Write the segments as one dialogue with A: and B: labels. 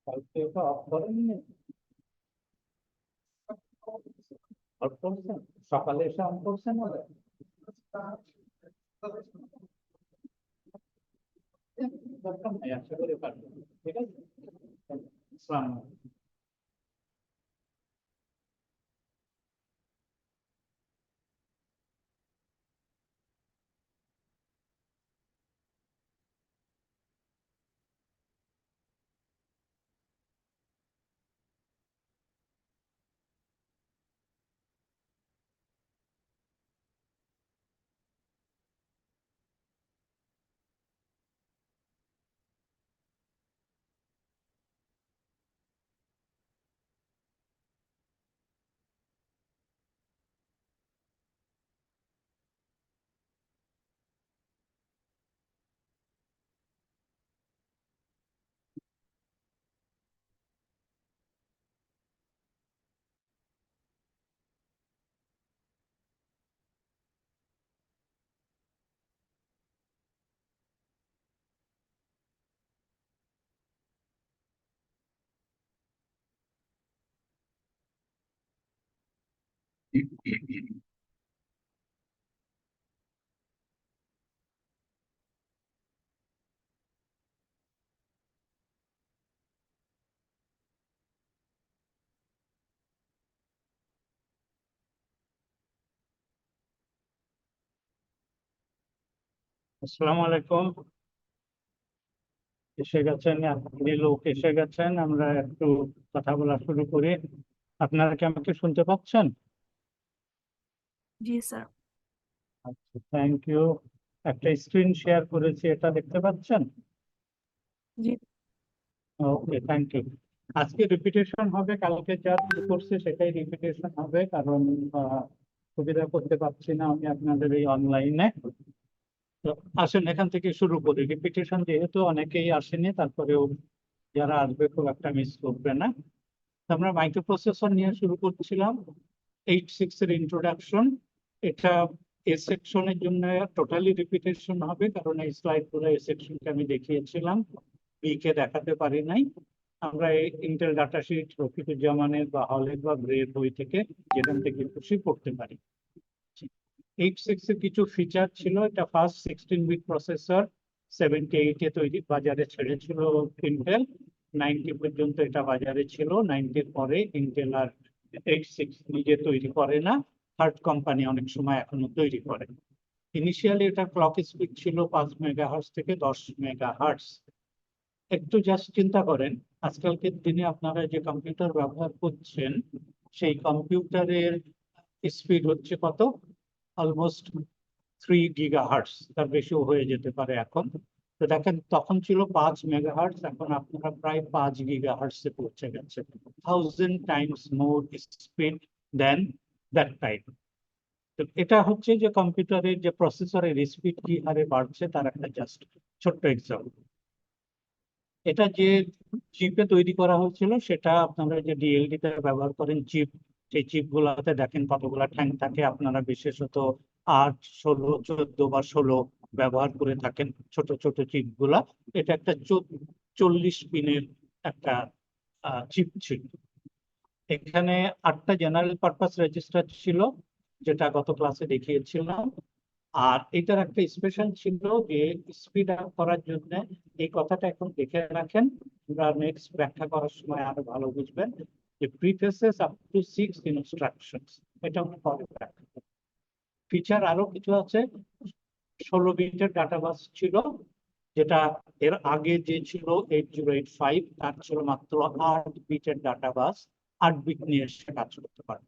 A: কালকে ওটা অফ করেননি? অফ করছেন? সকালে এসে অন করছেন ওটা? দরকার নাই, আশা করি পারবেন। ঠিক আছে। আসসালামু আলাইকুম। আসসালামু আলাইকুম। এসে গেছেন, আপনি লোক এসে গেছেন, আমরা একটু কথা বলা শুরু করি। আপনারা কি আমাকে শুনতে পাচ্ছেন?
B: জি স্যার।
A: আচ্ছা, থ্যাংক ইউ। একটা স্ক্রিন শেয়ার করেছি, এটা দেখতে পাচ্ছেন?
B: জি
A: ওকে, থ্যাংক ইউ। আজকে রিপিটেশন হবে, কালকে যা করছে সেটাই রিপিটেশন হবে, কারণ সুবিধা করতে পারছি না আমি আপনাদের এই অনলাইনে। তো আসেন এখান থেকে শুরু করি। রিপিটেশন যেহেতু অনেকেই আসেনি, তারপরেও যারা আসবে খুব একটা মিস করবে না। তো আমরা মাইক্রোপ্রসেসর নিয়ে শুরু করছিলাম। 8.6 এর ইন্ট্রোডাকশন। এটা এ সেকশনের জন্য টোটালি রিপিটেশন হবে, কারণ এই স্লাইড গুলো এ সেকশনকে আমি দেখিয়েছিলাম, বি কে দেখাতে পারি নাই। আমরা এই ইন্টেল ডাটা শিট রফিকুজ্জামানের বা হলের বা গ্রের বই থেকে যেখান থেকে খুশি পড়তে পারি। 8.6 এর কিছু ফিচার ছিল। এটা ফার্স্ট 16 বিট প্রসেসর। 78 এ তৈরি, বাজারে ছেড়েছিল ইন্টেল। 90 পর্যন্ত এটা বাজারে ছিল। 90-র পরে ইন্টেল আর 8.6 নিজে তৈরি করে না, থার্ড কোম্পানি অনেক সময় এখনো তৈরি করে। ইনিশিয়ালি এটা ক্লক স্পিড ছিল 5 মেগাহার্টজ থেকে 10 মেগাহার্টজ। একটু জাস্ট চিন্তা করেন, আজকালকের দিনে আপনারা যে কম্পিউটার ব্যবহার করছেন, সেই কম্পিউটারের স্পিড হচ্ছে কত? অলমোস্ট 3 গিগাহার্টজ, তার বেশিও হয়ে যেতে পারে এখন। তো দেখেন, তখন ছিল 5 মেগাহার্টজ, এখন আপনারা প্রায় 5 গিগাহার্টজ এ পৌঁছে গেছে। 1000 times more speed than that time. তো এটা হচ্ছে যে কম্পিউটারের যে প্রসেসরের স্পিড কি হারে বাড়ছে তার একটা জাস্ট ছোট্ট এক্সাম্পল। এটা যে চিপে তৈরি করা হয়েছিল, সেটা আপনারা যে ডিএলডি তে ব্যবহার করেন চিপ, সেই চিপ গুলাতে দেখেন কতগুলা ঠ্যাং থাকে। আপনারা বিশেষত 8, 16, 14 বা 16 ব্যবহার করে থাকেন, ছোট ছোট চিপ গুলা। এটা একটা 40 পিনের একটা চিপ ছিল। এখানে 8টা জেনারেল পারপাস রেজিস্টার ছিল, যেটা গত ক্লাসে দেখিয়েছিলাম। আর এটার একটা স্পেশাল ছিল যে স্পিড আপ করার জন্য, এই কথাটা এখন দেখে রাখেন, আমরা নেক্সট ব্যাখ্যা করার সময় আরো ভালো বুঝবেন, যে প্রিফেসেস আপ টু 6 ইনস্ট্রাকশনস। এটা আমরা পরে ব্যাখ্যা করব। ফিচার আরো কিছু আছে। 16 বিটের ডাটা বাস ছিল, যেটা এর আগে যে ছিল 8085, তার ছিল মাত্র 8 বিটের ডাটা বাস। 8 বিট নিয়ে সে কাজ করতে পারে,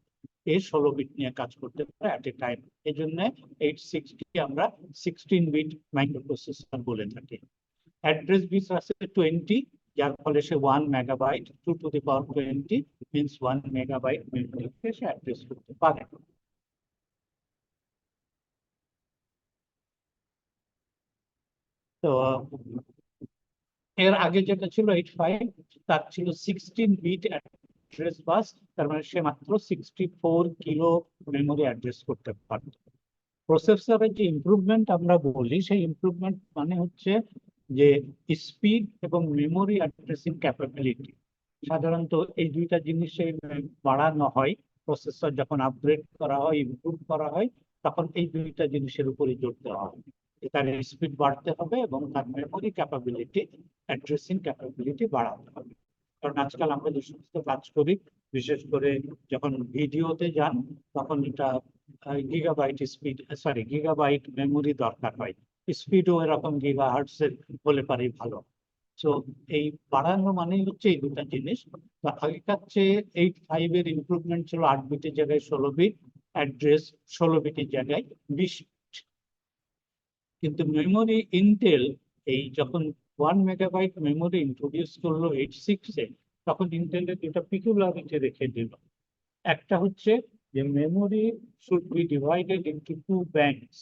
A: এ 16 বিট নিয়ে কাজ করতে পারে অ্যাট এ টাইম। এই জন্য 8.6 কে আমরা 16 বিট মাইক্রোপ্রসেসর বলে থাকি। অ্যাড্রেস বিট আছে 20, যার ফলে সে 1 megabyte, 2 to the power 20 means 1 megabyte মেমোরিকে সে অ্যাড্রেস করতে পারে। তো এর আগে যেটা ছিল 85, তার ছিল 16 বিট অ্যাড্রেস বাস। তার মানে সে মাত্র 64 কিলো মেমোরি অ্যাড্রেস করতে পারত। প্রসেসরের যে ইমপ্রুভমেন্ট আমরা বলি, সেই ইমপ্রুভমেন্ট মানে হচ্ছে যে স্পিড এবং মেমোরি অ্যাড্রেসিং ক্যাপাবিলিটি, সাধারণত এই দুইটা জিনিসের বাড়ানো হয়। প্রসেসর যখন আপগ্রেড করা হয়, ইমপ্রুভ করা হয়, তখন এই দুইটা জিনিসের উপরে জোর দেওয়া হয়। তার স্পিড বাড়তে হবে এবং তার মেমোরি ক্যাপাবিলিটি, অ্যাড্রেসিং ক্যাপাবিলিটি বাড়াতে হবে। কারণ আজকাল আমরা যে সমস্ত কাজ করি, বিশেষ করে যখন ভিডিওতে যান, তখন এটা gigabyte speed, sorry gigabyte memory দরকার হয়। স্পিডও এরকম গিগাহার্টজ এর হলে পারে ভালো। তো এই বাড়ানো মানেই হচ্ছে এই দুটা জিনিস। তো আগেকার চেয়ে 8.5 এর ইমপ্রুভমেন্ট ছিল 8 বিটের জায়গায় 16 বিট, অ্যাড্রেস 16 বিটের জায়গায় 20 বিট। কিন্তু মেমোরি ইন্টেল এই যখন 1 মেগাবাইট মেমোরি ইন্ট্রোডিউস করলো 8.6 এ, তখন ইন্টেলের দুটা পিকুলারিটি রেখে দিল। একটা হচ্ছে যে memory should be divided into 2 banks.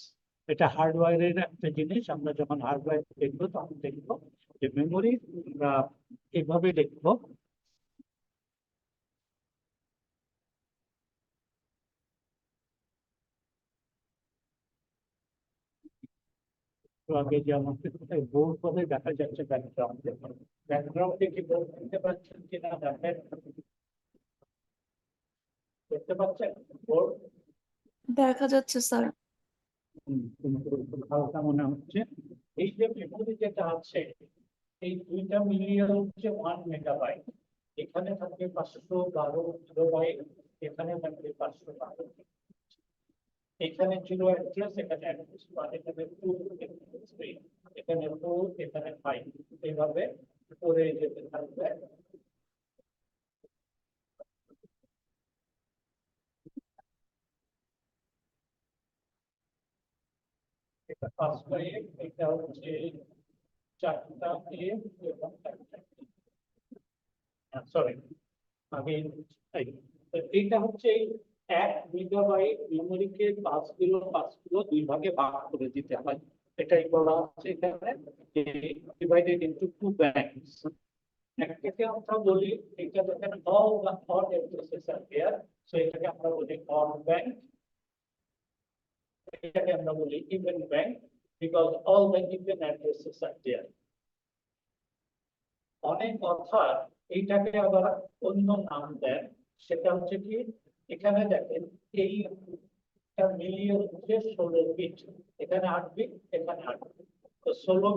A: এটা হার্ডওয়্যারের একটা জিনিস। আমরা যখন হার্ডওয়্যার দেখবো তখন দেখবো যে মেমোরি আমরা এভাবে দেখবো। তো আগে যে আমাদের বোর্ড করে দেখা যাচ্ছে ব্যাকগ্রাউন্ড, ব্যাকগ্রাউন্ডে কি বোর্ড দেখতে পাচ্ছেন কিনা দেখেন, দেখতে পাচ্ছেন বোর্ড?
B: দেখা যাচ্ছে স্যার।
A: কিন্তু হালকা মনে হচ্ছে। এই যে মেমোরি যেটা আছে, এই দুইটা মিলিয়ে হচ্ছে 1 মেগাবাইট। এখানে থাকবে 512 কিলোবাইট, এখানে থাকবে 512। এখানে 0 অ্যাড্রেস, এখানে অ্যাড্রেস 1, এখানে 2, এখানে 3, এখানে 4, এখানে 5, এইভাবে করে যেতে থাকবে। এটা 5টা এ, এটা হচ্ছে 4টা এ এবং 4টা, সরি আগে এইটা হচ্ছে 1 মেগাবাইট মেমোরিকে 5 কিলো দুই ভাগে ভাগ করে দিতে হয়। এটাই বলা হচ্ছে এখানে ডিভাইডেড ইনটু 2 ব্যাংকস। একটাকে আমরা বলি, এটা দেখেন all the odd addresses are there, so এটাকে আমরা বলি অড ব্যাংক। এটাকে আমরা বলি even bank, because all the even addresses are there. অনেক অর্থাৎ এইটাকে আবার অন্য নাম দেন, সেটা হচ্ছে কি, এখানে দেখেন এইটা মিলিয়ে হচ্ছে 16 বিট, এখানে 8 বিট, এখানে 8 বিট। তো 16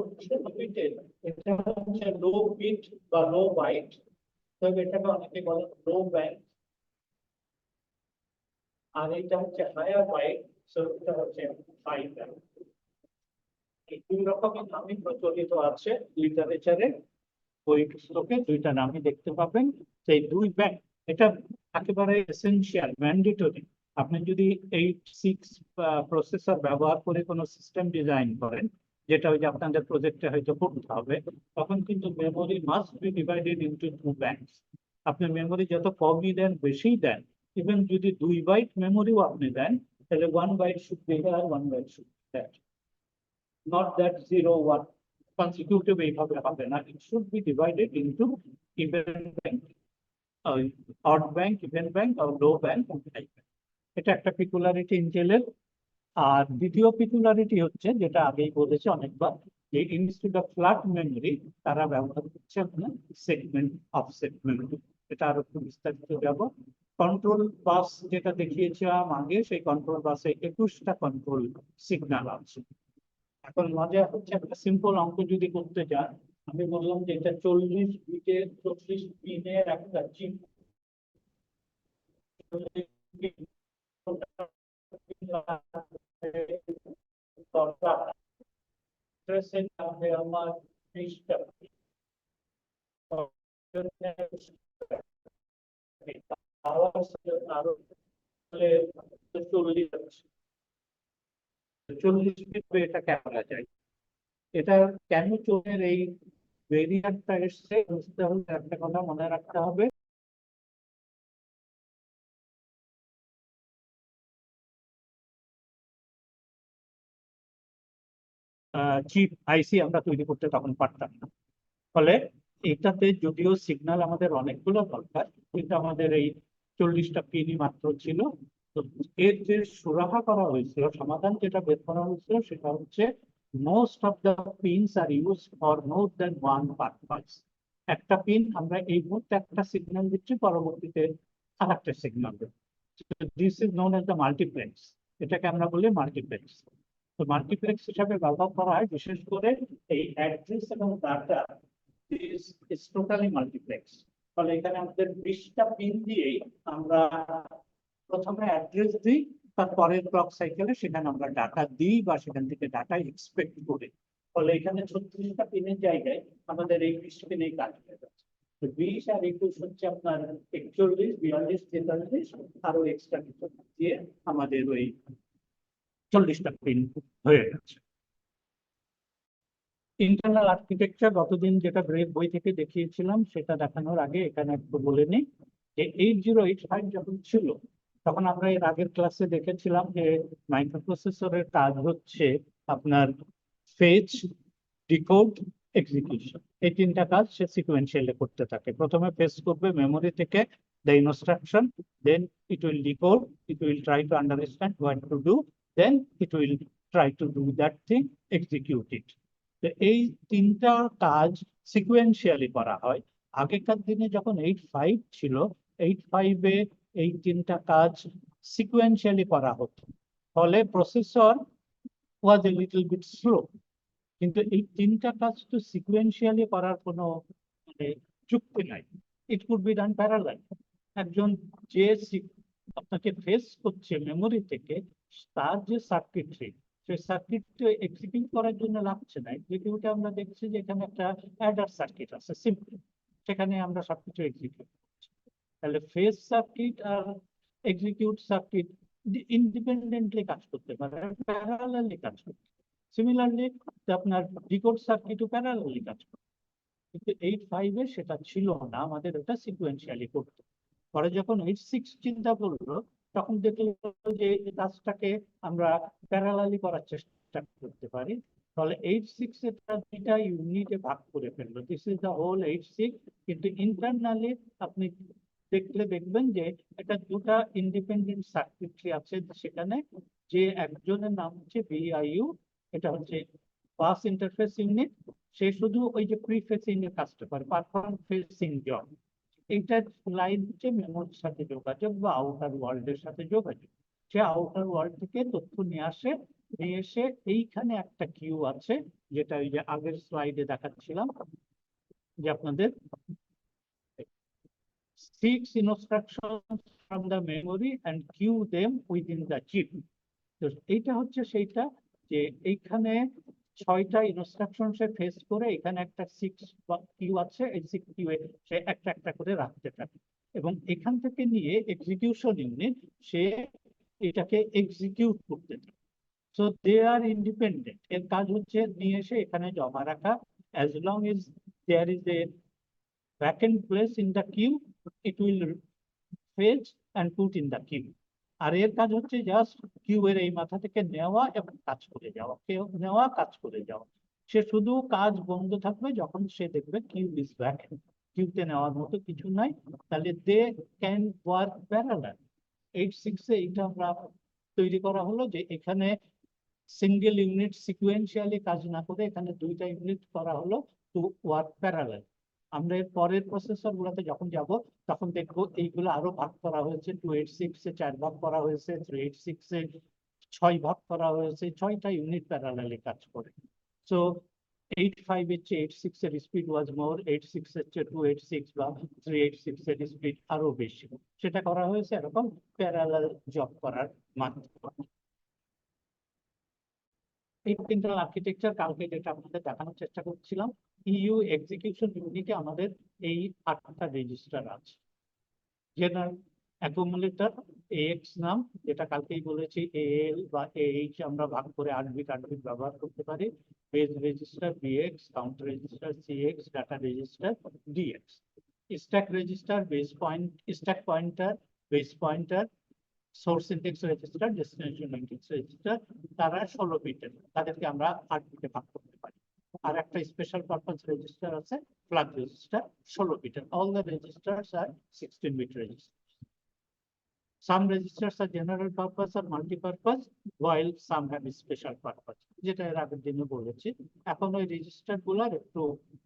A: বিটের এটা হচ্ছে লো বিট বা লো বাইট, তবে এটাকে অনেকে বলে লো ব্যাংক। আর এটা হচ্ছে হায়ার বাইট, সো এটা হচ্ছে হাই ব্যাংক। এই দুই রকমের নামই প্রচলিত আছে লিটারেচারে। বই পুস্তকে দুইটা নামই দেখতে পাবেন। সেই দুই ব্যাংক, এটা একেবারে এসেনশিয়াল, ম্যান্ডেটরি। আপনি যদি 8.6 প্রসেসর ব্যবহার করে কোনো সিস্টেম ডিজাইন করেন, যেটা ওই যে আপনাদের প্রজেক্টে হয়তো করতে হবে, তখন কিন্তু memory must be divided into 2 banks. আপনি মেমোরি যত কমই দেন, বেশিই দেন, ইভেন যদি 2 বাইট মেমোরিও আপনি দেন, তাহলে 1 byte should be here, 1 byte should be that, not that 0 1 consecutive এইভাবে হবে না। It should be divided into even bank, odd bank, even bank, or low bank, and high bank. এটা একটা পিকুলারিটি ইন্টেলের। আর দ্বিতীয় পিকুলারিটি হচ্ছে, যেটা আগেই বলেছি অনেকবার, যে ইনস্টিটিউট অফ ফ্ল্যাট মেমোরি তারা ব্যবহার করছে সেগমেন্ট অফ সেগমেন্ট। এটা আরো একটু বিস্তারিত যাব। কন্ট্রোল বাস যেটা দেখিয়েছিলাম আগে, সেই কন্ট্রোল বাসে 21টা কন্ট্রোল সিগন্যাল আছে। এখন মজা হচ্ছে, একটা সিম্পল অঙ্ক যদি করতে যান, আমি বললাম যে এটা 40 বিটের 34 পিনের একটা চিপ। আমার 20টা আরো 40 বিট এটা কেমন যায়। এটা কেন চোখের এই ভেরিয়েন্টটা এসছে বুঝতে হলে একটা কথা মনে রাখতে হবে। চিপ আইসি আমরা তৈরি করতে তখন পারতাম না। ফলে এটাতে যদিও সিগন্যাল আমাদের অনেকগুলো দরকার, কিন্তু আমাদের এই 40টা পিনই মাত্র ছিল। তো এর যে সুরাহা করা হয়েছিল, সমাধান যেটা বের করা হয়েছিল, সেটা হচ্ছে most of the pins are used for more than one purpose. একটা পিন আমরা এই মুহূর্তে একটা সিগন্যাল দিচ্ছি, পরবর্তীতে আরেকটা সিগন্যাল দেবো। This is known as the multiplex. এটাকে আমরা বলি মাল্টিপ্লেক্স। তো মাল্টিপ্লেক্স হিসাবে ব্যবহার করা হয়, বিশেষ করে এই অ্যাড্রেস এবং ডাটা ইজ টোটালি মাল্টিপ্লেক্স। ফলে এখানে আমাদের 20টা পিন দিয়েই আমরা প্রথমে অ্যাড্রেস দিই, তারপরের ক্লক সাইকেলে সেখানে আমরা ডাটা দিই বা সেখান থেকে ডাটা এক্সপেক্ট করি। ফলে এখানে 36টা পিনের জায়গায় আমাদের এই 20 পিনেই কাজ হয়ে যাচ্ছে। 20 আর 21 হচ্ছে আপনার 41, 42, 43 আরো এক্সট্রা কিছু দিয়ে আমাদের ওই 40টা পিন হয়ে গেছে। ইন্টারনাল আর্কিটেকচার গতদিন যেটা বই থেকে দেখিয়েছিলাম সেটা দেখানোর আগে এখানে একটু বলে নিই যে 8085 যখন ছিল তখন আমরা এর আগের ক্লাসে দেখেছিলাম যে মাইক্রোপ্রসেসরের কাজ হচ্ছে আপনার ফেচ, ডিকোড, এক্সিকিউশন। এই তিনটা কাজ সে সিকোয়েন্সিয়ালি করতে থাকে। প্রথমে ফেচ করবে মেমোরি থেকে the instruction, then it will decode, it will try to understand what to do, then it will try to do that thing, execute it. তো এই তিনটা কাজ সিকোয়েন্সিয়ালি করা হয়। আগেকার দিনে যখন 85 ছিল, 85-এ এই তিনটা কাজ সিকোয়েন্সিয়ালি করা হতো, ফলে processor was a little bit slow. কিন্তু এই তিনটা কাজ তো সিকোয়েন্সিয়ালি করার কোনো মানে যুক্তি নাই। ইট কুড বি ডান প্যারালাল। একজন যে আপনাকে ফেস করছে মেমোরি থেকে, তার যে সার্কিটরি, সেই সার্কিটটা এক্সিকিউট করার জন্য লাগছে না। এক্সিকিউটে আমরা দেখছি যে এখানে একটা অ্যাডার সার্কিট আছে সিম্পল, সেখানে আমরা সবকিছু এক্সিকিউট করছি। তাহলে ফেস সার্কিট আর এক্সিকিউট সার্কিট ইন্ডিপেন্ডেন্টলি কাজ করতে পারে, প্যারালালি কাজ করতে পারে। সিমিলারলি আপনার ডিকোড সার্কিটও প্যারালালি কাজ করে। কিন্তু 85-এ সেটা ছিল না, আমাদের এটা সিকোয়েন্সিয়ালি করতে। পরে যখন 86 চিন্তা করলো, তখন দেখলো যে এই কাজটাকে আমরা প্যারালালি করার চেষ্টা করতে পারি। তাহলে 86 এটা দুইটা ইউনিটে ভাগ করে ফেললো। This is the whole 86। কিন্তু ইন্টারনালি আপনি দেখবেন যে এটা দুটা ইন্ডিপেন্ডেন্ট সার্কিটরি আছে। সেখানে যে একজনের নাম হচ্ছে বিআইইউ, এটা হচ্ছে বাস ইন্টারফেস ইউনিট। সে শুধু ওই যে প্রিফেসিং এর কাজটা করে, পারফর্ম ফেসিং জব। এইটার লাইন হচ্ছে মেমোরির সাথে যোগাযোগ বা আউটার ওয়ার্ল্ডের সাথে যোগাযোগ। সে আউটার ওয়ার্ল্ড থেকে তথ্য নিয়ে এসে এইখানে একটা কিউ আছে, যেটা ওই যে আগের স্লাইডে দেখাচ্ছিলাম যে আপনাদের 6 instructions from the memory and queue them within the chip. তো এইটা হচ্ছে সেইটা যে এইখানে 6টা ইনস্ট্রাকশন সে ফেস করে, এখানে একটা 6 কিউ আছে, এই 6 কিউ এ সে একটা একটা করে রাখতে থাকে এবং এখান থেকে নিয়ে এক্সিকিউশন ইউনিট সে এটাকে এক্সিকিউট করতে থাকে। So they are independent. এর কাজ হচ্ছে নিয়ে এসে এখানে জমা রাখা। as long as there is a vacant place in the queue, it will fetch and put in the queue. আর এর কাজ হচ্ছে জাস্ট কিউ এর এই মাথা থেকে নেওয়া এবং কাজ করে যাওয়া, কেউ নেওয়া কাজ করে যাওয়া। সে শুধু কাজ বন্ধ থাকবে যখন সে দেখবে কিউ ইজ ভ্যাকেন্ট, কিউতে নেওয়ার মতো কিছু নাই। তাহলে দে ক্যান ওয়ার্ক প্যারালাল। 86-এ এটা আমরা তৈরি করা হলো যে এখানে সিঙ্গেল ইউনিট সিকুয়েন্সিয়ালি কাজ না করে এখানে দুইটা ইউনিট করা হলো টু ওয়ার্ক প্যারালাল। আমরা এর পরের প্রসেসর গুলোতে যখন যাব তখন দেখবো এইগুলো আরো ভাগ করা হয়েছে। 286-এ 4 ভাগ করা হয়েছে, 386-এ 6 ভাগ করা হয়েছে, 6টা ইউনিট প্যারালালি কাজ করে। সো 85 এর চেয়ে 86 এর স্পিড ওয়াজ মোর, 86 এর চেয়ে 286 বা 386 এর স্পিড আরো বেশি। সেটা করা হয়েছে এরকম প্যারালাল জব করার মাধ্যমে। এই ইন্টারনাল আর্কিটেকচার কালকে যেটা আপনাদের দেখানোর চেষ্টা করছিলাম, ইউ এক্সিকিউশন ইউনিটে আমাদের এই 8টা রেজিস্টার আছে। জেনারেল অ্যাকুমুলেটর এএক্স নাম, যেটা কালকেই বলেছি এএল বা এইচ আমরা ভাগ করে 8 বিট 8 বিট ব্যবহার করতে পারি। Base register BX, count register CX, data register DX. Stack register, base point, stack pointer, base pointer, source index register, destination index register, তারা 16 বিটের, তাদেরকে আমরা 8 বিটে ভাগ করতে পারি। আর একটা স্পেশাল পারপাস রেজিস্টার আছে, ফ্ল্যাগ রেজিস্টার, 16 বিটের। All the registers are 16 bit registers. Some registers are general purpose or multi-purpose, while some have a special purpose. যেটা এর আগের দিনে বলেছি। এখন ওই রেজিস্টার গুলার একটু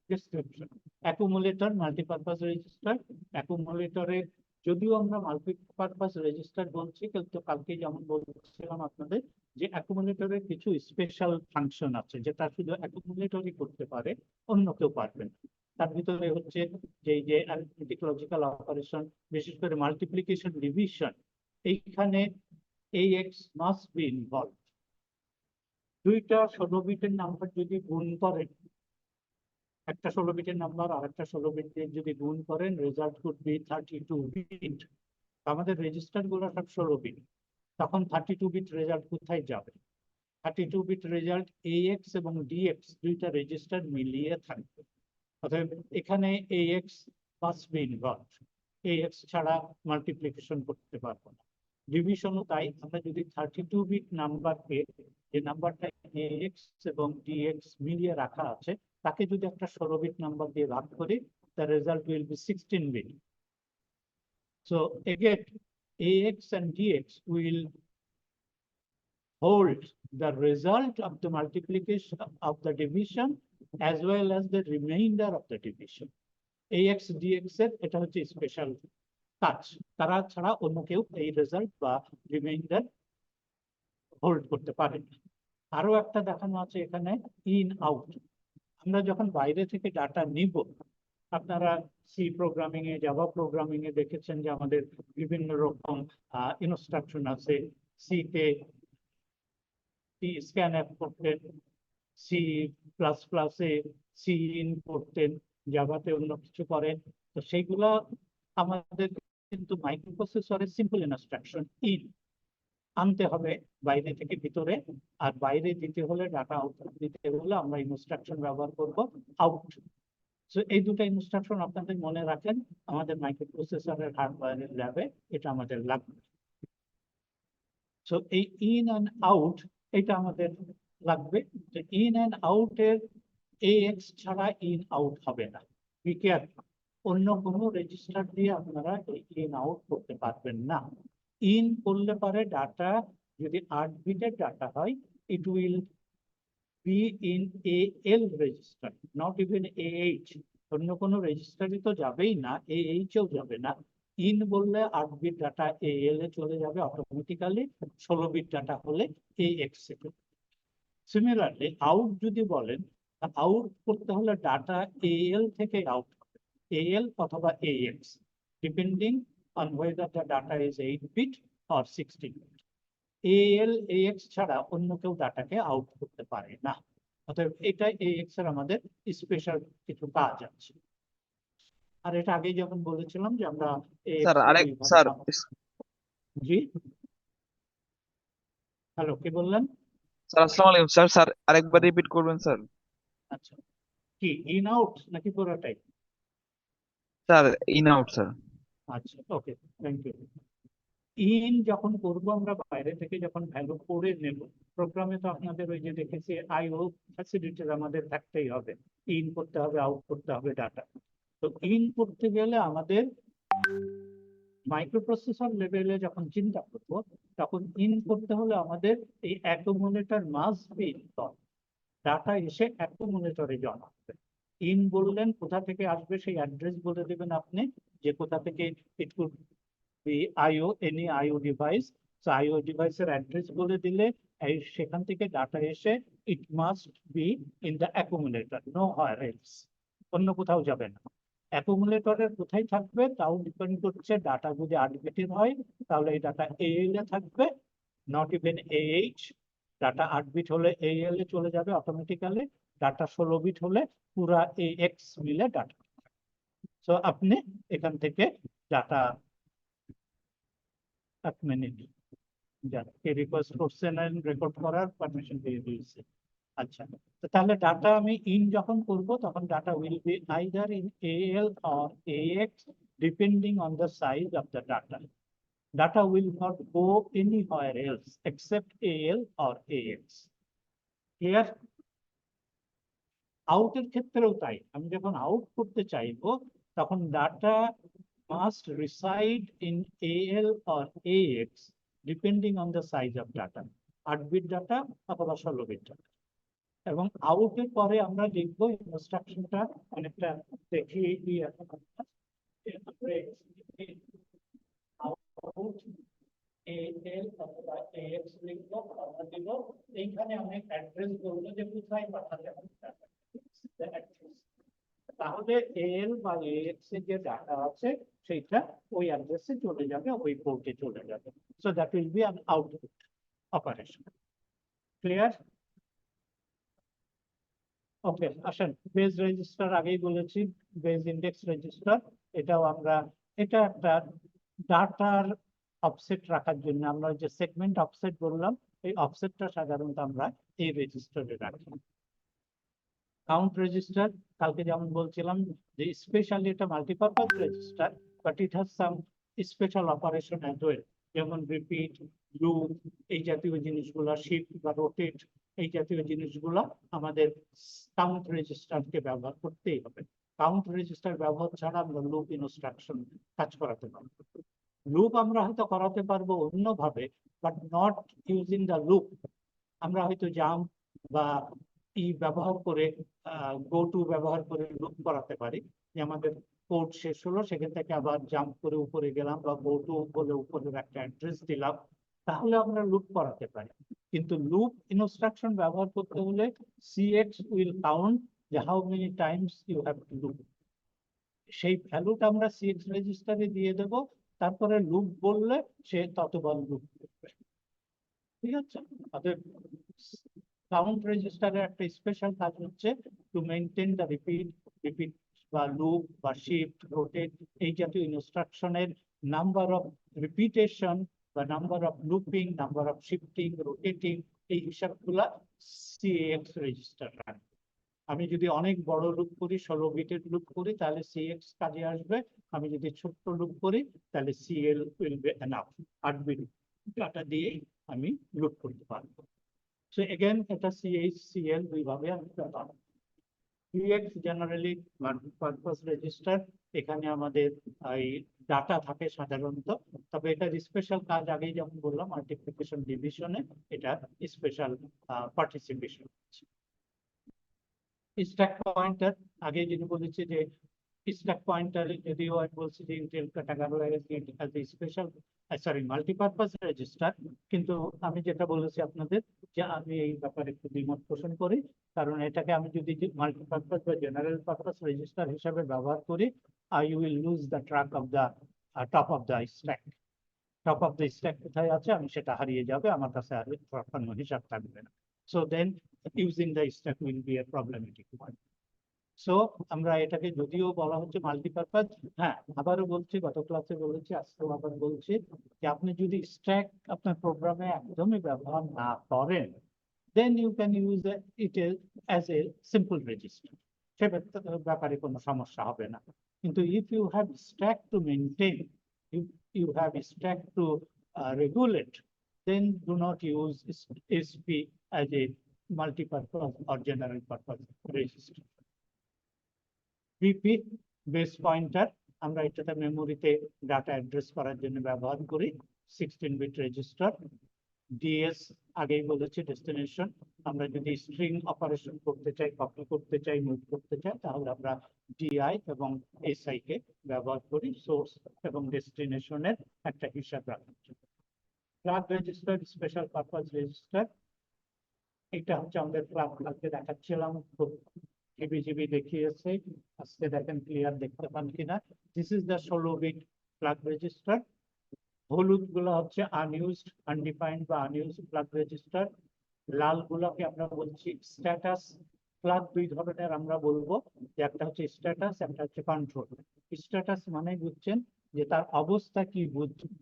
A: ডিসক্রিপশন। Accumulator, multipurpose register. অ্যাকুমুলেটরে যদিও আমরা মাল্টিপারপাস রেজিস্টার বলছি, কিন্তু কালকে যেমন বলছিলাম আপনাদের যে অ্যাকুমুলেটরের কিছু স্পেশাল ফাংশন আছে যেটা শুধু অ্যাকুমুলেটরই করতে পারে, অন্য কেউ পারবে না। তার ভিতরে হচ্ছে যে এই যে অ্যারিথমেটিক লজিক্যাল অপারেশন, বিশেষ করে মাল্টিপ্লিকেশন ডিভিশন, এইখানে AX মাস্ট বি ইনভলভ। দুইটা 16 বিটের নাম্বার যদি গুণ করেন, একটা 16 বিটের নাম্বার আর একটা 16 বিট দিয়ে যদি গুণ করেন, রেজাল্ট কুড বি 32 বিট। আমাদের রেজিস্টার গুলো সব 16 বিট, তখন 32 বিট রেজাল্ট কোথায় যাবে? 32 বিট রেজাল্ট AX এবং DX দুইটা রেজিস্টার মিলিয়ে থাকবে। অতএব এখানে AX must be involve. AX ছাড়া মাল্টিপ্লিকেশন করতে পারবো না। ডিভিশনও তাই। আমরা যদি 32 বিট নাম্বারকে, যে নাম্বারটা AX এবং DX মিলিয়ে রাখা আছে, তাকে যদি একটা 16 বিট নাম্বার দিয়ে ভাগ করি, the result will be 16 bit. So again, AX and DX will hold the result of the multiplication of the division as well as the remainder of the division. AX DX এর এটা হচ্ছে special কাজ, তারা ছাড়া অন্য কেউ এই result বা রিমাইন্ডার হোল্ড করতে পারে না। আরো একটা দেখানো আছে এখানে, ইন আউট। আমরা যখন বাইরে থেকে ডাটা নিব, আপনারা সি প্রোগ্রামিং এ, জাভা প্রোগ্রামিং এ দেখেছেন যে আমাদের বিভিন্ন রকম ইনস্ট্রাকশন আছে। সি তে স্ক্যানএফ করতেন, সি প্লাস প্লাসে সি ইন করতেন, জাভাতে অন্য কিছু করেন। তো সেইগুলা আমাদের কিন্তু মাইক্রোপ্রসেসরের সিম্পল ইনস্ট্রাকশন ইন আনতে হবে বাইরে থেকে ভিতরে, আর বাইরে দিতে হলে ডাটা আউটপুট দিতে হলে আমরা ইনস্ট্রাকশন ব্যবহার করব আউট। সো এই দুটো ইনস্ট্রাকশন আপনাদের মনে রাখেন, আমাদের মাইক্রোপ্রসেসরের হার্ডওয়্যারের ল্যাবে এটা আমাদের লাগবে। সো এই ইন অ্যান্ড আউট এটা আমাদের লাগবে। তো ইন অ্যান্ড আউট এর AX ছাড়া ইন আউট হবে না। বি কেয়ারফুল, অন্য কোনো রেজিস্টার দিয়ে আপনারা এই ইন আউট করতে পারবেন না। ইন করলে পারে ডাটা যদি 8 বিটের ডাটা হয়, it will be in AL register, not even AH। অন্য কোনো রেজিস্টারই তো যাবেই না, AH এও যাবে না। ইন বললে 8 বিট ডাটা AL এ চলে যাবে অটোমেটিক্যালি, 16 বিট ডাটা হলে AX এ। সিমিলারলি আউট যদি বলেন, আউট করতে হলে ডাটা AL থেকে আউট হবে, AL অথবা AX, depending on whether the data is 8 bit or 16 bit. AL AX ছাড়া অন্য কেউ ডাটাকে আউট করতে পারে না। অতএব এটা AX এর আমাদের স্পেশাল কিছু কাজ আছে। আর এটা আগে যখন বলেছিলাম যে আমরা AX
C: স্যার
A: কে
C: আরেক
A: দুই ভাগে
C: স্যার
A: ভাগ। জি, হ্যালো, কি বললেন?
C: স্যার আসসালামু আলাইকুম স্যার। স্যার আরেকবার রিপিট করবেন স্যার।
A: আচ্ছা, কি ইন আউট নাকি পুরোটাই?
C: Sir in out sir.
A: আচ্ছা, ওকে, থ্যাংক ইউ। ইন যখন করবো আমরা বাইরে থেকে, যখন ভ্যালু করে নেব, প্রোগ্রামে তো আপনাদের ওই যে দেখেছি আইও ফ্যাসিলিটিস আমাদের থাকতেই হবে, ইন করতে হবে, আউট করতে হবে ডাটা। তো ইন করতে গেলে আমাদের মাইক্রোপ্রসেসর লেভেলে যখন চিন্তা করব, তখন ইন করতে হলে আমাদের এই accumulator must be involve. Data এসে অ্যাকুমুলেটরে জমা হবে। ইন বললেন কোথা থেকে আসবে সেই অ্যাড্রেস বলে দেবেন আপনি, যে কোথা থেকে it could be IO, any IO device. তো আইও ডিভাইসের অ্যাড্রেস বলে দিলে এই সেখান থেকে ডাটা এসে it must be in the accumulator, know where else, অন্য কোথাও যাবে না। অ্যাকুমুলেটরের কোথায় থাকবে তাও ডিপেন্ড করছে, ডাটা যদি 8 বিটের হয় তাহলে এই ডাটা AL এ থাকবে, not even AH। Data 8 bit হলে AL এ চলে যাবে অটোমেটিক্যালি, ডাটা 16 বিট হলে পুরা AX মিলে ডাটা। সো আপনি এখান থেকে ডাটা, এক মিনিট, যাকে রিকোয়েস্ট করছেন রেকর্ড করার পারমিশন দিয়ে দিয়েছে। আচ্ছা, তো তাহলে ডাটা আমি ইন যখন করব তখন data will be either in AL or AX depending on the size of the data. Data will not go anywhere else except AL or AX. Clear? Out এর ক্ষেত্রেও তাই, আমি যখন আউট করতে চাইবো তখন data must reside in AL or AX depending on the size of data, 8 bit data অথবা 16 bit data. এবং আউটের পরে আমরা লিখবো ইনস্ট্রাকশনটা অনেকটা দেখিয়ে দিয়ে আউট AL অথবা AX লিখবো, আমরা দিব এইখানে অনেক অ্যাড্রেস বলবো যে কোথায় পাঠাতে হবে তাহলে AL বা AX এর যে ডাটা আছে সেইটা ওই অ্যাড্রেসে চলে যাবে, ওই পোর্টে চলে যাবে। So that will be an output operation. Clear? Okay, আসেন বেজ রেজিস্টার আগেই বলেছি, বেজ ইন্ডেক্স রেজিস্টার এটাও আমরা, এটা একটা ডাটার অফসেট রাখার জন্য আমরা যে সেগমেন্ট অফসেট বললাম, এই অফসেটটা সাধারণত আমরা এই রেজিস্টারে রাখি। কাউন্ট রেজিস্টার কালকে যেমন বলছিলাম যে স্পেশালি এটা multipurpose register, but it has some special operation as well, যেমন রিপিট, লুপ, এই জাতীয় জিনিসগুলো, শিফট বা রোটেট, এই জাতীয় জিনিসগুলো আমাদের কাউন্ট রেজিস্টারকে ব্যবহার করতেই হবে। কাউন্ট রেজিস্টার ব্যবহার ছাড়া আমরা লুপ ইনস্ট্রাকশন কাজ করাতে পারবো। লুপ আমরা হয়তো করাতে পারবো অন্যভাবে, but not using the loop. আমরা হয়তো জাম্প বা ব্যবহার করে গো টু ব্যবহার করে লুপ করাতে পারি, যে আমাদের কোড শেষ হলো সেখান থেকে আবার জাম্প করে উপরে গেলাম বা গো টু বলে উপরের একটা অ্যাড্রেস দিলাম, তাহলে আমরা লুপ করাতে পারি। কিন্তু লুপ ইনস্ট্রাকশন ব্যবহার করতে হলে CX উইল কাউন্ট যে how many times you have to loop, সেই ভ্যালুটা আমরা CX রেজিস্টারে দিয়ে দেব, তারপরে লুপ বললে সে ততবার লুপ করবে। ঠিক আছে? অতএব কাউন্ট রেজিস্টারের একটা স্পেশাল কাজ হচ্ছে টু মেইনটেইন দ্য রিপিট বা লুপ বা শিফট, রোটেট, এই জাতীয় ইনস্ট্রাকশনের নাম্বার অফ রিপিটেশন বা number of looping, number of shifting, rotating, এই হিসাবগুলা CX রেজিস্টার রাখবে। আমি যদি অনেক বড় লুপ করি, 16 বিটের লুপ করি, তাহলে CX কাজে আসবে। আমি যদি ছোট্ট লুপ করি তাহলে CL will be enough. 8 bit data দিয়ে আমি লুপ করতে পারবো। So again, এটা CH, CL দুইভাবে আমি ব্যবহার। CX জেনারেলি মাল্টিপারপাস রেজিস্টার, এখানে আমাদের এই ডাটা থাকে সাধারণত, তবে এটা স্পেশাল কাজ আগেই যেমন বললাম মাল্টিপ্লিকেশন ডিভিশনে এটা স্পেশাল পার্টিসিপেশন। স্ট্যাক পয়েন্টার আগে যদি বলেছি যে স্ট্যাক পয়েন্টার, যদিও আমি বলছি যে Intel categorise it as a special multipurpose register, কিন্তু আমি যেটা বলেছি আপনাদের যে আমি এই ব্যাপারে একটু দ্বিমত পোষণ করি, কারণ এটাকে আমি যদি মাল্টিপারপাস বা জেনারেল পারপাস রেজিস্টার হিসাবে ব্যবহার করি, I will lose the track of the top of the stack. Top of the stack কোথায় আছে আমি সেটা হারিয়ে যাবে, আমার কাছে আর কোনো হিসাব থাকবে না। So then using the stack will be a problematic one. So আমরা এটাকে যদিও বলা হচ্ছে মাল্টিপারপাস, হ্যাঁ আবারও বলছি, গত ক্লাসে বলেছি, আজকেও আবার বলছি যে আপনি যদি স্ট্যাক আপনার প্রোগ্রামে একদমই ব্যবহার না করেন, then you can use it as a simple register, সে ব্যাপারে কোনো সমস্যা হবে না। কিন্তু if you have stack to maintain, if you have stack to regulate, then do not use SP as a multi-purpose or general purpose register. BP base pointer, আমরা এটাতে মেমোরিতে data address করার জন্য ব্যবহার করি। 16 বিট রেজিস্টার। DS আগেই বলেছি destination, আমরা যদি স্ট্রিং অপারেশন করতে চাই, কপি করতে চাই, মুভ করতে চাই, তাহলে আমরা DI এবং SI কে ব্যবহার করি সোর্স এবং ডেস্টিনেশনের একটা হিসাব রাখার জন্য। Flag register special purpose register, এটা হচ্ছে আমাদের ফ্ল্যাগ কালকে দেখাচ্ছিলাম, খুব হিবিজিবি দেখিয়েছে, আজকে দেখেন ক্লিয়ার দেখতে পান কিনা। This is the 16 bit flag register. হলুদ গুলো হচ্ছে আনইউজড, আনডিফাইন্ড বা আনইউজড ফ্ল্যাগ রেজিস্টার। লাল গুলোকে আমরা বলছি স্ট্যাটাস। ফ্ল্যাগ দুই ধরনের আমরা বলবো, যে একটা হচ্ছে স্ট্যাটাস, একটা হচ্ছে কন্ট্রোল। স্ট্যাটাস মানে বুঝছেন যে তার অবস্থা কি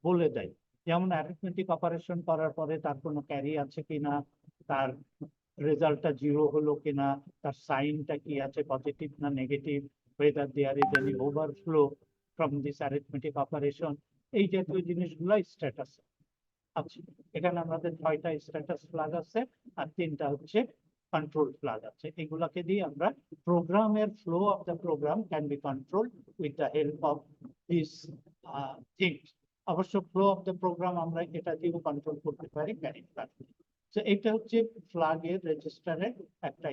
A: বলে দেয়, যেমন অ্যারিথমেটিক অপারেশন করার পরে তার কোনো ক্যারি আছে কিনা, তার রেজাল্টটা 0 হলো কিনা, তার সাইনটা কি আছে, পজিটিভ না negative, whether there is any overflow from this arithmetic operation, এই জাতীয় জিনিসগুলো স্ট্যাটাস আছে। এখানে আমাদের 6টা স্ট্যাটাস ফ্ল্যাগ আছে আর 3টা হচ্ছে কন্ট্রোল ফ্ল্যাগ আছে। এগুলাকে দিয়ে আমরা প্রোগ্রামের flow of the program can be control with the help of this things. অবশ্য ফ্লো অফ দ্য প্রোগ্রাম আমরা এটা দিয়েও কন্ট্রোল করতে পারি ক্যারি ফ্ল্যাগ। তো এটা হচ্ছে ফ্ল্যাগ এর রেজিস্টারের একটা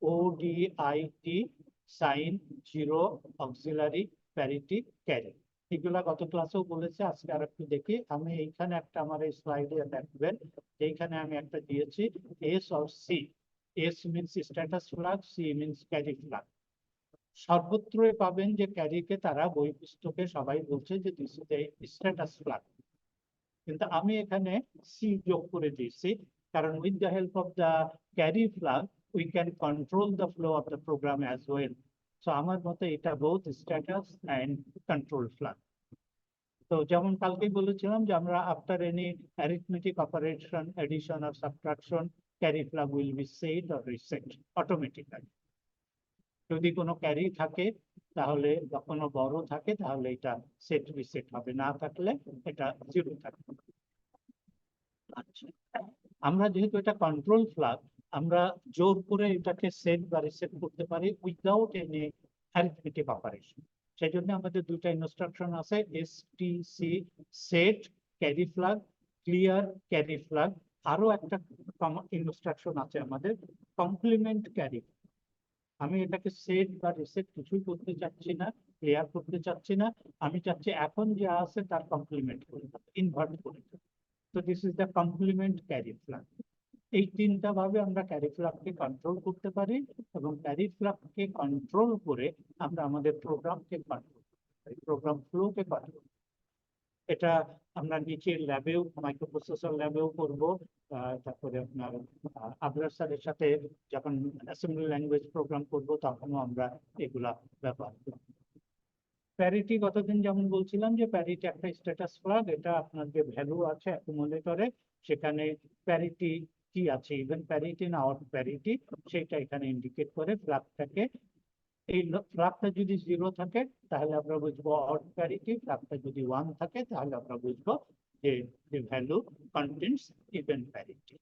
A: ODIT sine zero auxiliary parity carry. এগুলা গত ক্লাসেও বলেছে, আজকে আর একটু দেখি। আমি এইখানে একটা আমার এই স্লাইডে দেখবেন, এইখানে আমি একটা দিয়েছি S or C. S means status flag, C means carry flag. সর্বত্রই পাবেন যে ক্যারিকে তারা বই পুস্তকে সবাই বলছে যে this is a status flag, কিন্তু আমি এখানে সি যোগ করে দিয়েছি, কারণ with the help of the carry flag we can control the flow of the program as well. So আমার মতে এটা both status and control flag. তো যেমন কালকেই বলেছিলাম যে আমরা after any arithmetic operation, addition or subtraction, carry flag will be set or reset automatically. যদি কোনো ক্যারি থাকে তাহলে, বা কোনো বড় থাকে তাহলে এটা সেট রিসেট হবে, না থাকলে এটা জিরো থাকবে। আচ্ছা, আমরা যেহেতু এটা কন্ট্রোল ফ্ল্যাগ, আমরা জোর করে এটাকে সেট বা রিসেট করতে পারি উইদাউট এনি অ্যারিথমেটিক অপারেশন। সেই জন্য আমাদের দুইটা ইনস্ট্রাকশন আছে, STC set carry flag, clear carry flag. আরো একটা ইনস্ট্রাকশন আছে আমাদের কমপ্লিমেন্ট ক্যারি। আমি এটাকে সেট বা রিসেট কিছুই করতে চাচ্ছি না, ক্লিয়ার করতে চাচ্ছি না, আমি চাচ্ছি এখন যে আছে তার কমপ্লিমেন্ট করে, ইনভার্ট করে। তো this is the complement carry flag. এই তিনটা ভাবে আমরা ক্যারি ফ্ল্যাগকে কন্ট্রোল করতে পারি, এবং ক্যারি ফ্ল্যাগকে কন্ট্রোল করে আমরা আমাদের প্রোগ্রামকে কন্ট্রোল করতে পারি, প্রোগ্রাম ফ্লোকে কন্ট্রোল। এটা আমরা নিচের ল্যাবেও, মাইক্রোপ্রসেসর ল্যাবেও করবো। তারপরে আপনার আবরার স্যারের সাথে যখন অ্যাসেম্বলি ল্যাঙ্গুয়েজ প্রোগ্রাম করবো তখনও আমরা এগুলা ব্যবহার করব। প্যারিটি গতদিন যেমন বলছিলাম যে প্যারিটি একটা স্ট্যাটাস ফ্ল্যাগ, এটা আপনার যে ভ্যালু আছে অ্যাকুমুলেটরে সেখানে প্যারিটি কি আছে, ইভেন প্যারিটি না আউট প্যারিটি, সেটা এখানে ইন্ডিকেট করে ফ্ল্যাগটাকে। এই ফ্ল্যাগটা যদি জিরো থাকে তাহলে আমরা বুঝবো অড প্যারিটি, ফ্ল্যাগটা যদি 1 থাকে তাহলে আমরা বুঝবো যে ভ্যালু কন্টেন্টস ইভেন প্যারিটি।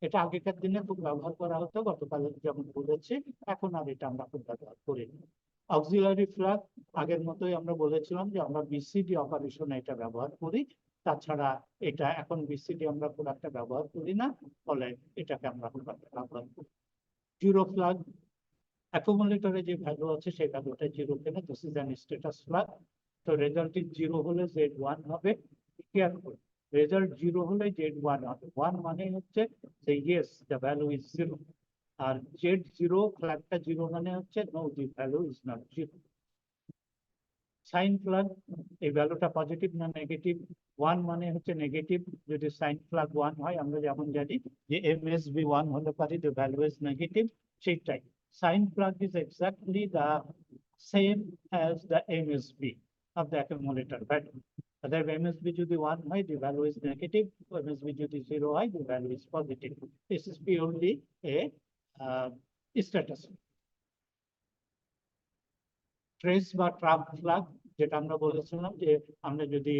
A: এটা আগেকার দিনে খুব ব্যবহার করা হতো, গতকাল যেমন বলেছি, এখন আর এটা আমরা খুব ব্যবহার করি না। অক্সিলারি ফ্ল্যাগ আগের মতোই আমরা বলেছিলাম যে আমরা BCD অপারেশনে এটা ব্যবহার করি, তাছাড়া এটা এখন BCD আমরা খুব একটা ব্যবহার করি না, ফলে এটাকে আমরা খুব একটা ব্যবহার করি। জিরো ফ্ল্যাগ, অ্যাকুমুলেটরে যে ভ্যালু আছে সেই ভ্যালুটা জিরো পেলে this is an status flag. তো রেজাল্ট জিরো হলে Z1 হবে, কেয়ার করে রেজাল্ট জিরো হলে Z1 হবে। 1 মানে হচ্ছে যে yes the value is zero, আর Z0 ফ্ল্যাগটা জিরো মানে হচ্ছে no the value is not zero. Sign flag, এই ভ্যালুটা পজিটিভ না নেগেটিভ। 1 মানে হচ্ছে নেগেটিভ, যদি সাইন ফ্ল্যাগ 1 হয় আমরা যেমন জানি যে MSB 1 হলে পারে the value is negative, সেইটাই sign flag is exactly the same as the MSB of the accumulator value. অতএব MSB যদি 1 হয় the value is negative, MSB যদি 0 হয় the value is positive. This is purely a status. Trace বা trap flag, যেটা আমরা বলেছিলাম যে আমরা যদি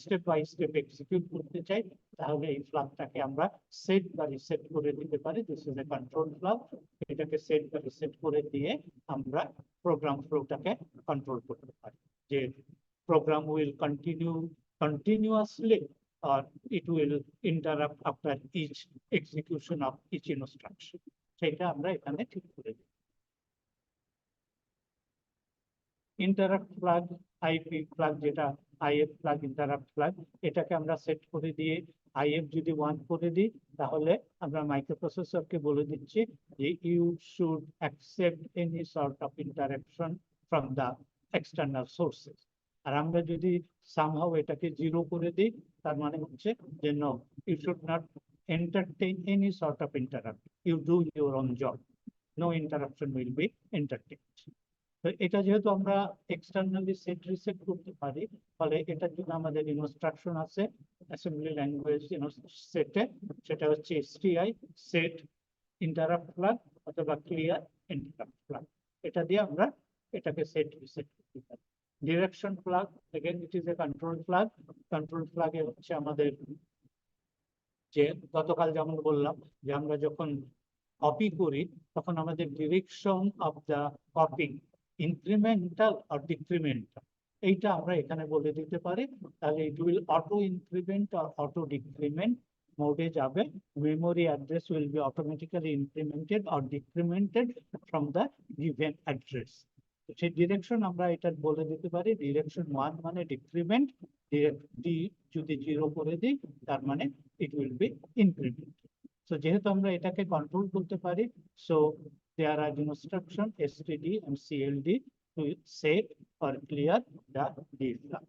A: স্টেপ বাই স্টেপ এক্সিকিউট করতে চাই তাহলে এই ফ্ল্যাগটাকে আমরা সেট বা রিসেট করে দিতে পারি। This is a control flag. এটাকে সেট বা রিসেট করে দিয়ে আমরা প্রোগ্রাম ফ্লোটাকে কন্ট্রোল করতে পারি, যে program will continue continuously or it will interrupt after each execution of each instruction. সেটা আমরা এখানে ঠিক করে দিই। ইন্টারাপ্ট ফ্ল্যাগ, IP ফ্ল্যাগ, যেটা IF ফ্ল্যাগ, ইন্টারাপ্ট ফ্ল্যাগ, এটাকে আমরা সেট করে দিয়ে IF যদি 1 করে দিই তাহলে আমরা মাইক্রোপ্রসেসরকে বলে দিচ্ছি যে you should accept any sort of interruption from the external sources. আর আমরা যদি সামহাউ এটাকে 0 করে দিই তার মানে হচ্ছে যে no, you should not entertain any sort of interrupt, you do your own job, no interruption will be entertained. তো এটা যেহেতু আমরা এক্সটার্নালি সেট রিসেট করতে পারি, ফলে এটার জন্য আমাদের ইনস্ট্রাকশন আছে অ্যাসেম্বলি ল্যাঙ্গুয়েজ সেটে, সেটা হচ্ছে STI সেট ইন্টারাপ্ট ফ্ল্যাগ অথবা ক্লিয়ার ইন্টারাপ্ট ফ্ল্যাগ। এটা দিয়ে আমরা এটাকে সেট রিসেট করতে পারি। Direction flag, again it is a control flag. Control ফ্ল্যাগে হচ্ছে আমাদের যে গতকাল যেমন বললাম যে আমরা যখন কপি করি তখন আমাদের direction of the copying incremental আর ডিক্রিমেন্টাল, এইটা আমরা এখানে বলে দিতে পারি। তাহলে ইট উইল অটো ইনক্রিমেন্ট আর অটো ডিক্রিমেন্ট মোডে যাবে, memory address will be automatically incremented or decremented from the given address. তো সেই ডিরেকশন আমরা এটা বলে দিতে পারি ডিরেকশন 1 মানে ডিক্রিমেন্ট, ডি যদি 0 করে দিই তার মানে it will be increment. So যেহেতু আমরা এটাকে কন্ট্রোল করতে পারি, so there are instruction std and cld to set or clear the D flag.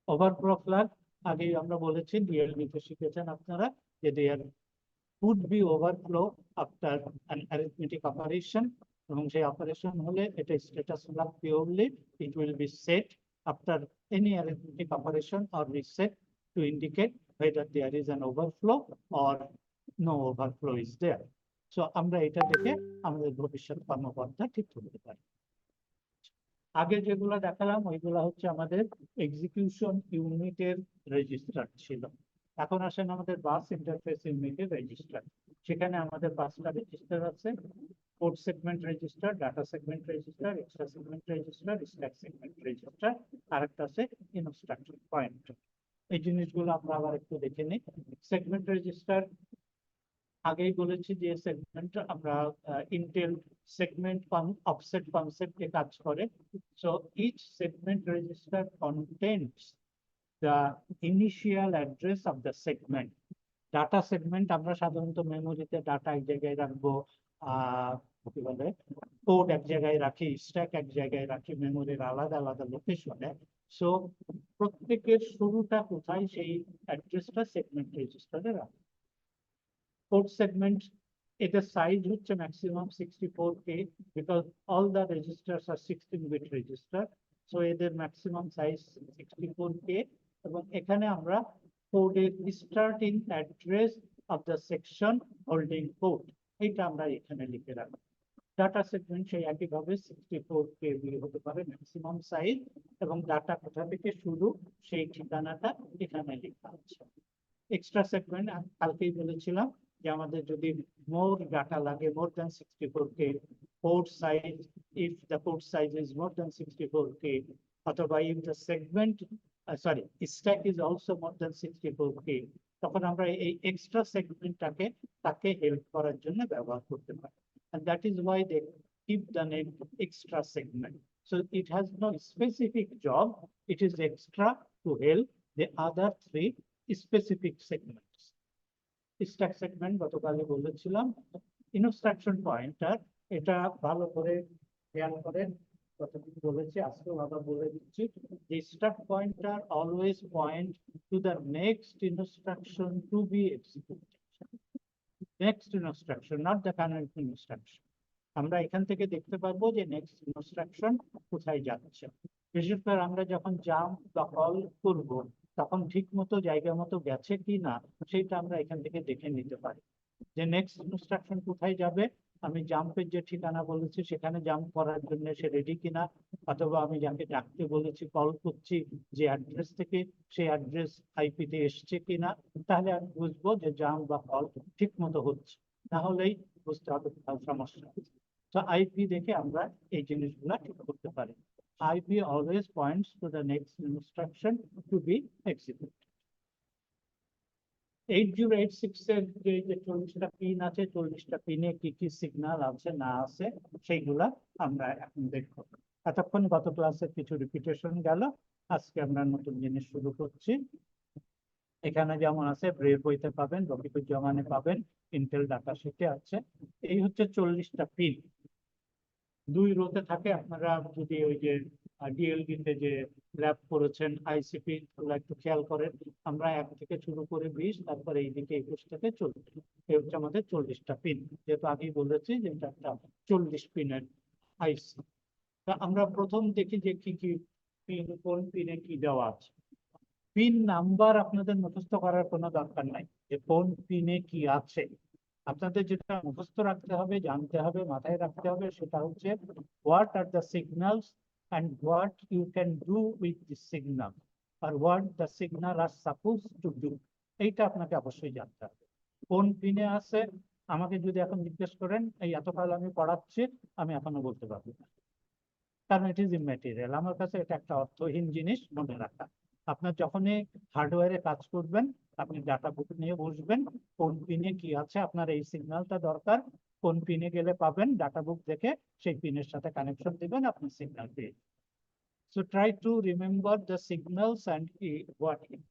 A: Overflow flag আগে আমরা বলেছি DLD তে শিখেছেন আপনারা যে there could be overflow after an arithmetic operation, এবং সেই অপারেশন হলে এটা status flag purely it will be set after any arithmetic operation or reset to indicate whether there is an overflow or no overflow is there. So আমরা এটা দেখে আমাদের ভবিষ্যৎ কর্মপন্থা ঠিক করতে পারি। আগে যেগুলো দেখালাম ওইগুলো হচ্ছে আমাদের এক্সিকিউশন ইউনিটের রেজিস্টার ছিল। এখন আসেন আমাদের বাস ইন্টারফেস ইউনিটের রেজিস্টার। সেখানে আমাদের 5টা রেজিস্টার আছে, port segment register, data segment register, extra segment register, stack segment register, আর একটা আছে ইনস্ট্রাকশন পয়েন্ট। এই জিনিসগুলো আমরা আবার একটু দেখে নিই। সেগমেন্ট রেজিস্টার আগেই বলেছি যে সেগমেন্ট আমরা ইন্টেল সেগমেন্ট অফসেট কনসেপ্টে কাজ করে। So each segment register contents the initial address of the segment. Data segment আমরা সাধারণত মেমোরিতে ডাটা এক জায়গায় রাখবো, কি বলে কোড এক জায়গায় রাখি, স্ট্যাক এক জায়গায় রাখি, মেমোরির আলাদা আলাদা লোকেশনে। সো প্রত্যেকের শুরুটা কোথায় সেই অ্যাড্রেসটা সেগমেন্ট রেজিস্টারে রাখি। Port segment, its size হচ্ছে maximum 64K because all the registers are 16-bit register, so এদের maximum size 64K, এবং এখানে আমরা কোডের starting address of the section holding code এটা আমরা এখানে লিখে রাখবো। ডাটা সেগমেন্ট সেই একইভাবে 64 KB হতে পারে ম্যাক্সিমাম সাইজ, এবং ডাটা কোথা থেকে শুরু সেই ঠিকানাটা এখানে লেখা আছে। এক্সট্রা সেগমেন্ট কালকেই বলেছিলাম যে আমাদের যদি মোর ডাটা লাগে more than 64K, port size if the port size is more than 64K, অথবা if the segment stack is also more than 64K, তখন আমরা এই এক্সট্রা সেগমেন্টটাকে তাকে হেল্প করার জন্য ব্যবহার করতে পারি। And that is why they keep the name extra segment. So it has no specific job. It is extra to help the other 3 specific segments. Stack segment গতকালই বলেছিলাম। ইনস্ট্রাকশন পয়েন্টার এটা ভালো করে খেয়াল করেন, কতদিন বলেছি আজকেও আবার বলে দিচ্ছি যে stack pointer always point to the next instruction to B executed. Next instruction, not the current instruction. আমরা এখান থেকে দেখতে পারবো যে নেক্সট ইনস্ট্রাকশন কোথায় যাচ্ছে। বিশেষ করে আমরা যখন জাম্প বা কল করব তখন ঠিক মতো জায়গা মতো গেছে কি না সেটা আমরা এখান থেকে দেখে নিতে পারি যে নেক্সট ইনস্ট্রাকশন কোথায় যাবে। আমি জাম্পের যে ঠিকানা বলেছি সেখানে জাম্প করার জন্য সে রেডি কিনা, অথবা আমি যাকে ডাকতে বলেছি কল করছি যে অ্যাড্রেস থেকে সেই অ্যাড্রেস আইপিতে এসছে কিনা, তাহলে আমি বুঝবো যে জাম্প বা কল ঠিক মতো হচ্ছে, তাহলেই বুঝতে হবে কোথাও সমস্যা। তো আইপি দেখে আমরা এই জিনিসগুলো ঠিক করতে পারি। IP always points to the next instruction to be executed. 8086 এর যে 40টা পিন আছে, 40টা পিনে কি কি সিগন্যাল আছে না আছে সেইগুলা আমরা এখন দেখব। এতক্ষণ গত ক্লাসের কিছু রিপিটেশন গেল, আজকে আমরা নতুন জিনিস শুরু করছি। এখানে যেমন আছে ব্রেভ বইতে পাবেন, রফিকুজ্জামানে পাবেন, ইন্টেল ডাটা শিটে আছে। এই হচ্ছে 40টা পিন, 2 রোতে থাকে। আপনারা যদি ওই যে ডিএলডি তে যে ল্যাব করেছেন আইসিপি একটু খেয়াল করেন, আমরা 1 থেকে শুরু করে 20, তারপরে এইদিকে 21 থেকে 40। এই হচ্ছে আমাদের 40টা পিন, যেহেতু আগেই বলেছি যে এটা একটা 40 পিনের আইসি। তা আমরা প্রথম দেখি যে কি কি পিন, কোন পিনে কি দেওয়া আছে। পিন নাম্বার আপনাদের মুখস্থ করার কোনো দরকার নাই, যে কোন পিনে কি আছে। আপনাদের যেটা মুখস্থ রাখতে হবে, জানতে হবে, মাথায় রাখতে হবে সেটা হচ্ছে what are the signals and what you can do with the signal, or what the signal are supposed to do. এইটা আপনাকে অবশ্যই জানতে হবে। কোন পিনে আছে আমাকে যদি এখন জিজ্ঞেস করেন, এই এতকাল আমি পড়াচ্ছি, আমি এখনো বলতে পারবো না, কারণ ইট ইজ ইম্যাটেরিয়াল। আমার কাছে এটা একটা অর্থহীন জিনিস মনে রাখা। আপনার যখনই হার্ডওয়্যারে কাজ করবেন আপনি ডাটা বুক নিয়ে বসবেন, কোন পিনে কি আছে, আপনার এই সিগন্যালটা দরকার, কোন পিনে গেলে পাবেন, ডাটা বুক দেখে সেই পিনের সাথে কানেকশন দিবেন, আপনি সিগন্যাল পেয়ে যাবেন। So try to remember the signals and what it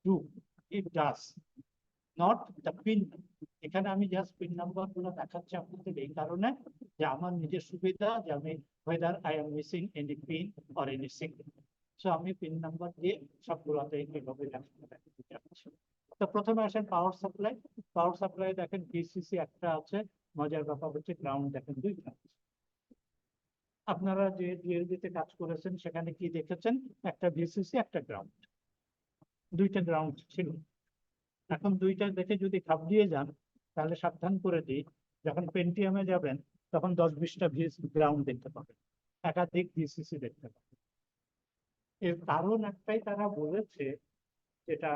A: do. It does, not the pin. এখানে আমি জাস্ট পিন নাম্বার গুলো দেখাচ্ছি আপনাদের এই কারণে যে আমার নিজের সুবিধা, যে আমি whether I am missing any pin or any signal. So আমি পিন নাম্বার দিয়ে সবগুলোতে এইভাবে দেখাচ্ছি। তো প্রথমে আসেন পাওয়ার সাপ্লাই। পাওয়ার সাপ্লাই দেখেন ভিসিসি একটা আছে, মজার ব্যাপার হচ্ছে গ্রাউন্ড দেখেন দুইটা। আপনারা যে ডিএলডিতে কাজ করেছেন সেখানে কি দেখেছেন, একটা ভিসিসি একটা গ্রাউন্ড, দুইটা গ্রাউন্ড ছিল। এখন দুইটা দেখে যদি ঘাবড়িয়ে যান তাহলে সাবধান করে দিই, যখন পেন্টিয়ামে যাবেন তখন 10-20টা গ্রাউন্ড দেখতে পাবেন, একাধিক ভিসিসি দেখতে পাবেন। এর কারণ একটাই, তারা বলেছে, যেটা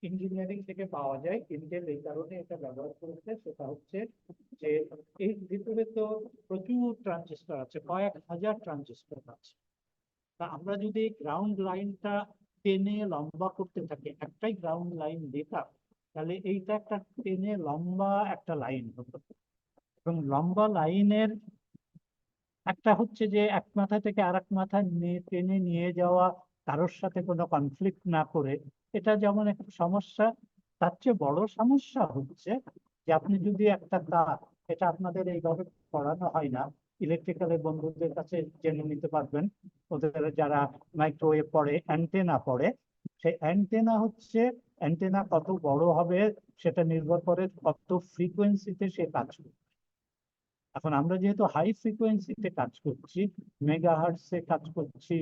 A: ইঞ্জিনিয়ারিং থেকে পাওয়া যায়, ইন্টেল এই কারণে এটা ব্যবহার করেছে, সেটা হচ্ছে যে এর ভিতরে তো প্রচুর ট্রানজিস্টর আছে, কয়েক হাজার ট্রানজিস্টর আছে। তা আমরা যদি গ্রাউন্ড লাইনটা টেনে লম্বা করতে থাকি, একটাই গ্রাউন্ড লাইন দিতাম, তাহলে এইটা একটা টেনে লম্বা একটা লাইন হতো। এবং লম্বা লাইনের একটা হচ্ছে যে এক মাথা থেকে আরেক মাথা টেনে নিয়ে যাওয়া, কারোর সাথে কোনো কনফ্লিক্ট না করে, এটা যেমন একটা সমস্যা, তার চেয়ে বড় সমস্যা হচ্ছে যে আপনি যদি একটা তার, এটা আপনাদের এইভাবে পড়ানো হয় না, ইলেকট্রিক্যালের বন্ধুদের কাছে জেনে নিতে পারবেন, ওদের যারা মাইক্রোওয়েভ পড়ে, অ্যান্টেনা পড়ে, সেই অ্যান্টেনা হচ্ছে, অ্যান্টেনা কত বড় হবে সেটা নির্ভর করে কত ফ্রিকোয়েন্সিতে সে কাজ করে। এখন আমরা যেহেতু হাই ফ্রিকোয়েন্সিতে কাজ করছি, মেগাহার্টসে কাজ করছি,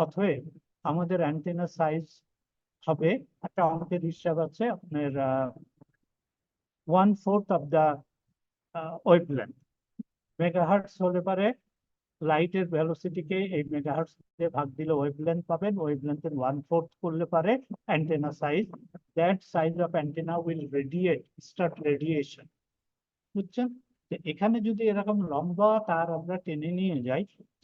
A: অতএব আমাদের অ্যান্টেনা সাইজ হবে, একটা অঙ্কের হিসাব আছে আপনার 1/4 অফ দা ওয়েভলেন্থ। মেগাহার্টস হলে পারে লাইটের ভেলোসিটিকে এই মেগাহার্টস দিয়ে ভাগ দিলে ওয়েভলেন্থ পাবেন, ওয়েভলেন্থের 1/4 করলে পারে antenna size, that size of antenna will radiate, start radiation. বুঝছেন? এখানে যদি এরকম লম্বা তার আমরা টেনে নিয়ে যাই,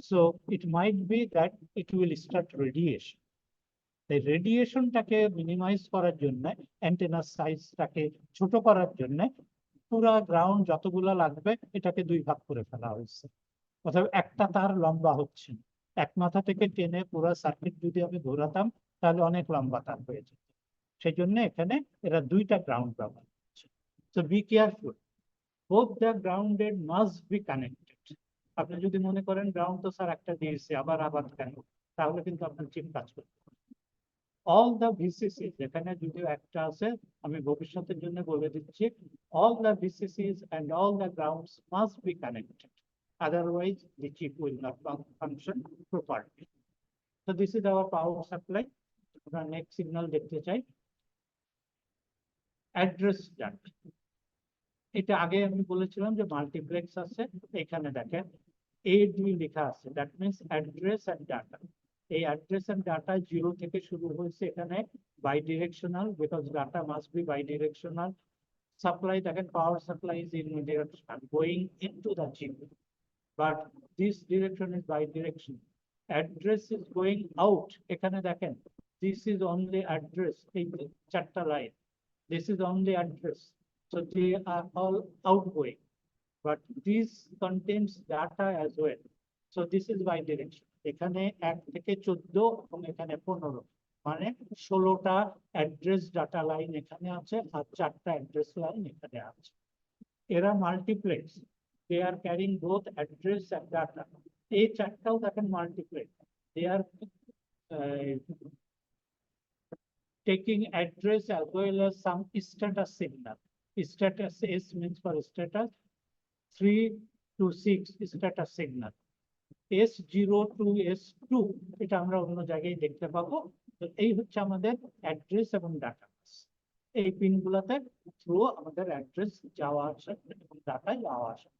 A: so it might be that it will start radiation. এই রেডিয়েশনটাকে মিনিমাইজ করার জন্য, অ্যান্টেনার সাইজটাকে ছোট করার জন্য, পুরা গ্রাউন্ড যতগুলো লাগবে এটাকে দুই ভাগ করে ফেলা হয়েছে। অর্থাৎ একটা তার লম্বা হচ্ছে না। এক মাথা থেকে টেনে পুরো সার্কিট যদি আমি ঘোরাতাম তাহলে অনেক লম্বা তার হয়ে যেত। সেই জন্য এখানে এরা দুইটা গ্রাউন্ড ব্যবহার করছে। So be careful, both the grounded must be connected. আপনি যদি মনে করেন গ্রাউন্ড তো স্যার একটা দিয়েছে আবার আবার কেন, তাহলে কিন্তু আপনার চিপ কাজ করবে। all the VCCs, এখানে যদিও একটা আছে, আমি ভবিষ্যতের জন্য বলে দিচ্ছি, all the VCCs and all the grounds must be connected, otherwise the chip will not function properly. So this is our power supply. আমরা নেক্সট সিগন্যাল দেখতে চাই, অ্যাড্রেস ডাটা। এটা আগে আমি বলেছিলাম যে মাল্টিপ্লেক্স আছে, এখানে দেখেন AD লেখা আছে, that means address and data. এই অ্যাড্রেস এন্ড ডাটা 0 থেকে শুরু হয়েছে, এখানে bidirectional, because data must be bidirectional. Supply দেখেন, power supply is in direction going into the chip, but this direction is bidirectional. Address is going out, এখানে দেখেন this is only address, এই চারটা লাইন, this is only address, so they are all outgoing, but this contains data as well, so this is bidirectional. এখানে 1 থেকে 14 এবং এখানে 15, মানে 16টা অ্যাড্রেস ডাটা লাইন এখানে আছে আর 4টা অ্যাড্রেস লাইন এখানে আছে। এরা multiplex, they are carrying both address and data. এই চারটাও দেখেন multiplex, they are taking address as well as some status signal. Status S means for status, 3 to 6 status signal. S0 to S2 এটা আমরা অন্য জায়গায় দেখতে পাবো। তো এই হচ্ছে আমাদের অ্যাড্রেস এবং ডাটা। এই পিনগুলোতে থ্রু আমাদের অ্যাড্রেস যাওয়া আসা এবং ডাটা যাওয়া আসা।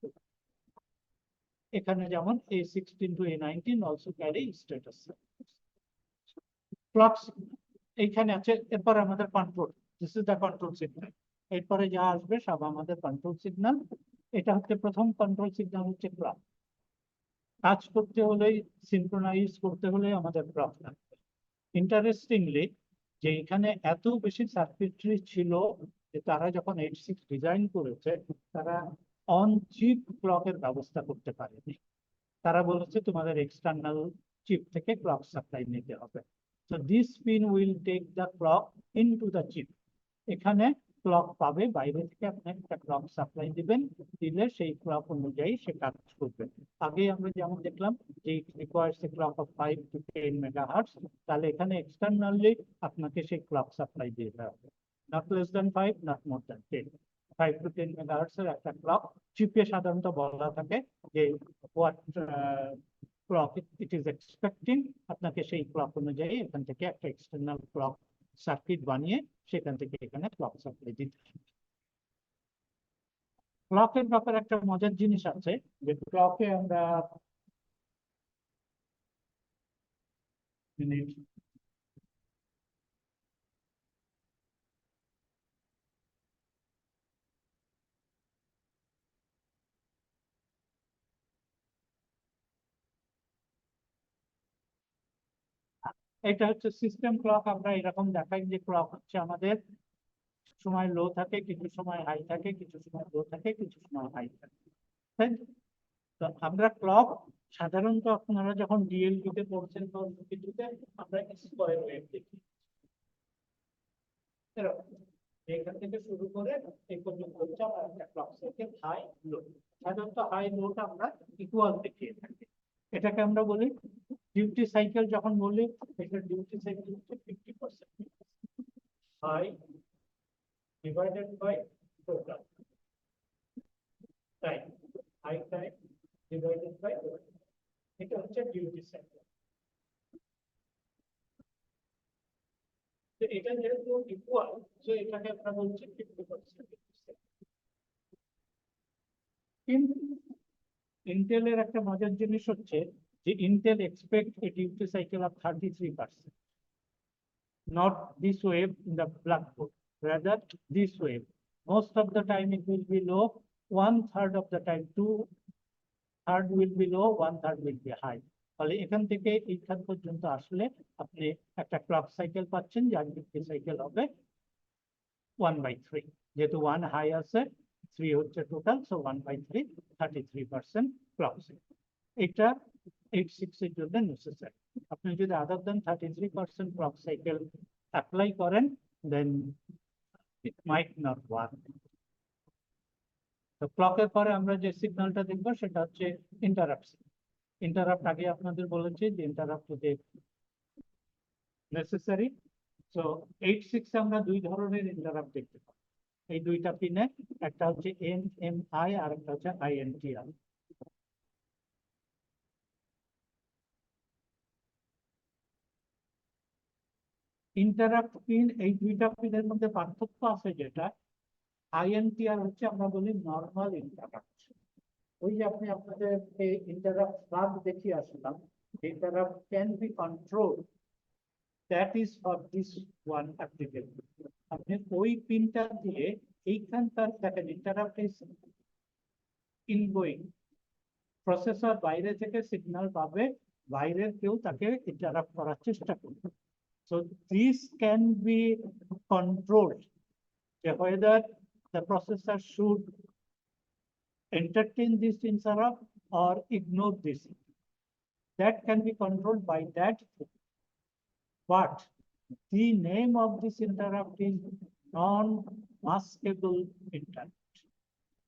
A: এখানে যেমন A16 to A19 also carry status. Clock এইখানে আছে, এরপর আমাদের control, this is the control signal. এরপরে যা আসবে সব আমাদের কন্ট্রোল সিগন্যাল। এটা হচ্ছে প্রথম কন্ট্রোল সিগন্যাল, হচ্ছে ক্লক। কাজ করতে হলে, সিনক্রোনাইজ করতে হলে আমাদের ক্লক লাগবে। ইন্টারেস্টিংলি যে এখানে এত বেশি সার্কিটরি ছিল যে তারা যখন 86 ডিজাইন করেছে তারা অন চিপ ক্লকের ব্যবস্থা করতে পারেনি। তারা বলেছে তোমাদের এক্সটার্নাল চিপ থেকে ক্লক সাপ্লাই নিতে হবে। So this pin will take the clock into the chip. এখানে ক্লক পাবে, বাইরে থেকে আপনি একটা ক্লক সাপ্লাই দিবেন, দিলে সেই ক্লক অনুযায়ী সে কাজ করবে। আগে আমরা যেমন দেখলাম যে it requires a clock of 5 to 10 megahertz, তাহলে এখানে এক্সটার্নালি আপনাকে সেই ক্লক সাপ্লাই দিতে হবে, not less than 5, not more than 10। 5 to 10 megahertz এর একটা ক্লক চিপে সাধারণত বলা থাকে যে what clock it is expecting, আপনাকে সেই ক্লক অনুযায়ী এখান থেকে একটা এক্সটার্নাল ক্লক সার্কিট বানিয়ে সেখান থেকে এখানে ক্লক সাপ্লাই দিতে হবে। ক্লকের ব্যাপারে একটা মজার জিনিস আছে যে ক্লকে আমরা এটা হচ্ছে সিস্টেম ক্লক। আমরা এরকম দেখাই যে ক্লক হচ্ছে আমাদের সময় লো থাকে, কিছু সময় হাই থাকে, কিছু সময় লো থাকে, কিছু সময় হাই থাকে, তাই তো? তো আমরা ক্লক সাধারণত আপনারা যখন ডিএলডি তে পড়ছেন তখন কিছুতে আমরা স্কয়ার ওয়েভ দেখি এরকম। এখান থেকে শুরু করে এই পর্যন্ত হচ্ছে আমার একটা ক্লক সাইকেল হাই লো। সাধারণত হাই লোটা আমরা ইকুয়াল দেখিয়ে থাকি। এটাকে আমরা বলি ডিউটি সাইকেল। যখন বলি এটা ডিউটি সাইকেল হচ্ছে 50% high divided by total time, high time divided by total, এটা হচ্ছে ডিউটি সাইকেল। তো এটা যেহেতু ইকুয়াল, সো এটাকে আমরা বলছি 50%। কিন্তু ইন্টেলের একটা মজার জিনিস হচ্ছে যে Intel expect A duty cycle of 33%, not this wave in the blackboard, rather this wave. Most of the time it will be low, 1/3 of the time 2/3 will be low, 1/3 will be high. ফলে এখান থেকে এইখান পর্যন্ত আসলে আপনি একটা clock cycle পাচ্ছেন যার ডিউটি সাইকেল হবে 1/3। যেহেতু 1 হাই আছে, 3 হচ্ছে টোটাল, সো 1/3, 33% ক্লক সাইকেল। এটা 86 এর জন্য নেসেসারি। আপনি যদি আদার দেন 33% ক্লক সাইকেল অ্যাপ্লাই করেন, দেন ইট মাইট নট ওয়ার্ক। তো ক্লকের পরে আমরা যে সিগন্যালটা দেখবো সেটা হচ্ছে ইন্টারাপ্ট। ইন্টারাপ্ট আগে আপনাদের বলেছি যে ইন্টারাপ্ট যদি নেসেসারি। সো 86 আমরা দুই ধরনের ইন্টারাপ্ট দেখতে পাই এই দুইটা পিনে, একটা হচ্ছে NMI আর একটা হচ্ছে INTR। ইন্টারাপ্ট পিন, এই দুইটা পিনের মধ্যে পার্থক্য আছে যেটা INTR হচ্ছে আমরা বলি নর্মাল ইন্টারাপ্ট। ওই যে আপনি আপনাদের ইন্টারাপ্ট ফ্লাগ দেখিয়ে আসলাম, interrupt can be control, that is for this one application. আপনি ওই পিনটা দিয়ে এইখানকার দেখেন ইন্টারাপ্ট ইজ ইনগোয়িং, প্রসেসর বাইরে থেকে সিগন্যাল পাবে, বাইরের কেউ তাকে ইন্টারাপ্ট করার চেষ্টা করবে। So this can be controlled, whether the processor should entertain this interrupt or ignore this. That can be controlled by that. But the name of this interrupt is non-maskable interrupt.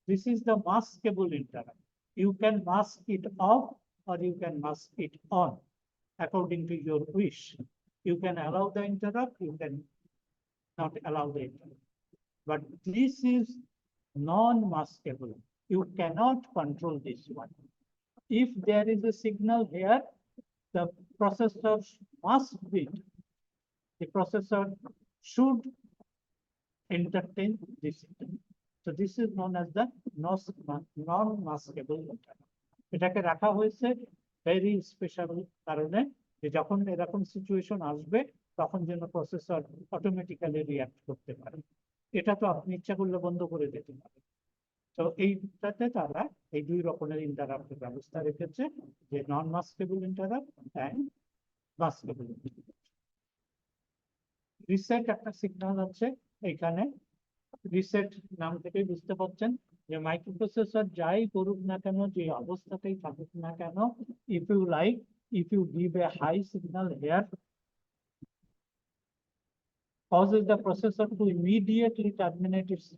A: This is the maskable interrupt. You can mask it off or you can mask it on according to your wish. You can allow the interrupt, you can not allow the interrupt. But this is non-maskable. You cannot control this one. If there is a signal here, the processor must be, the processor should entertain this signal. So this is known as the non-maskable interrupt. এটাকে রাখা হয়েছে very special কারণে, যে যখন এরকম situation আসবে তখন যেন প্রসেসর অটোমেটিক্যালি রিঅ্যাক্ট করতে পারে। এটা তো আপনি ইচ্ছা করলে বন্ধ করে দিতে পারেন। তো এইটাতে তারা এই দুই রকমের ইন্টারাপ্টের ব্যবস্থা রেখেছে, যে নন মাস্কেবল ইন্টারাপ্ট এন্ড মাস্কেবল ইন্টারাপ্ট। রিসেট একটা সিগন্যাল আছে এখানে। রিসেট নাম থেকে বুঝতে পারছেন যে মাইক্রোপ্রসেসর যাই করুক না কেন, যে অবস্থাতেই থাকুক না কেন, if you like, if you give a high signal here, causes the processor to immediately terminate its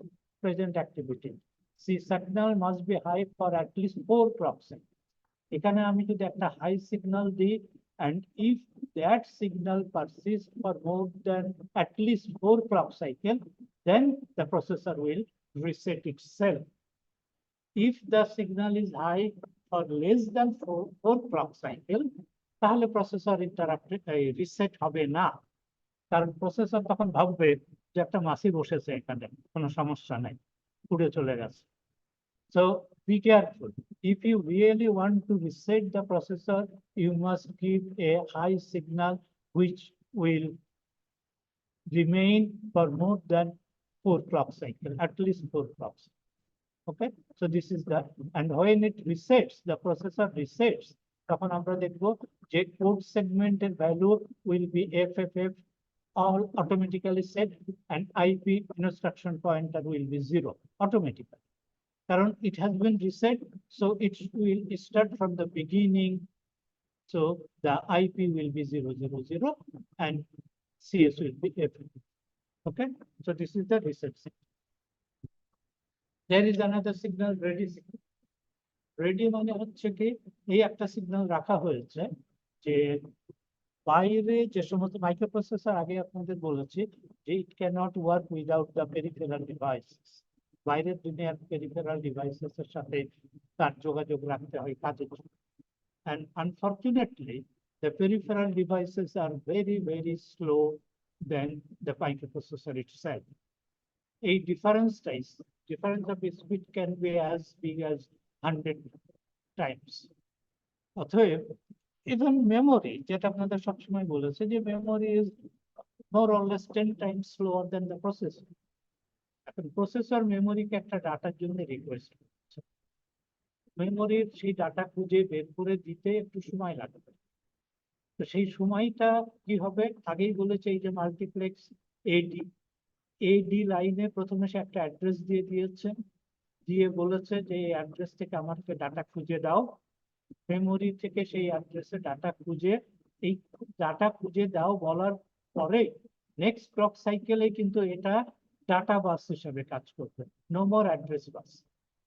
A: present activity. The signal must be high for at least 4 clock cycles. এখানে আমি যদি একটা হাই সিগন্যাল দিই, and if that signal persists for more than at least 4 clock cycle, then the processor will reset itself. If the signal is high for less than 4 clock cycle, তাহলে processor reset হবে না, কারণ processor তখন ভাববে যে একটা মাছি বসেছে এখানে, কোনো সমস্যা নাই, উড়ে চলে গেছে। So be careful. If you really want to reset the processor, you must give a high signal which will remain for more than 4 clock cycle, at least 4 clocks. Okay, so this is that. And when it resets, the processor resets, তখন আমরা দেখবো যে code সেগমেন্টের value will be FFF, all automatically set, and IP instruction pointer will be 0 automatically. Karon it has been reset, so it will start from the beginning. So the IP will be 000 and CS will be FFF. Okay, so this is the reset signal. There is another signal, ready signal. Ready মানে হচ্ছে কি, এই একটা signal রাখা হয়েছে যে বাইরে যে সমস্ত মাইক্রোপ্রসেসর, আগে আপনাদের বলেছি যে it cannot work without the peripheral devices. বাইরের দুনিয়ার পেরিফেরাল ডিভাইসেস এর সাথে তার যোগাযোগ রাখতে হয় কাজের জন্য। And unfortunately, the peripheral devices are very, very slow than the microprocessor itself. A difference of speed can be as big as 100 times. অতএব even memory, যেটা আপনাদের সবসময় বলেছে যে memory is more or less 10 times slower than the processor. এখন processor মেমোরিকে একটা ডাটার জন্য রিকোয়েস্ট করছে, মেমোরির সেই ডাটা খুঁজে বের করে দিতে একটু সময় লাগবে। তো সেই সময়টা কি হবে, আগেই বলেছে এই যে মাল্টিপ্লেক্স এডি লাইনে প্রথমে সে একটা অ্যাড্রেস দিয়ে দিয়েছে, দিয়ে বলেছে যে এই অ্যাড্রেস থেকে আমাকে ডাটা খুঁজে দাও। মেমোরি থেকে সেই অ্যাড্রেসে ডাটা খুঁজে, এই ডাটা খুঁজে দাও বলার পরে নেক্সট ক্লক সাইকেলে কিন্তু এটা ডাটা বাস হিসেবে কাজ করবে, no more address bus.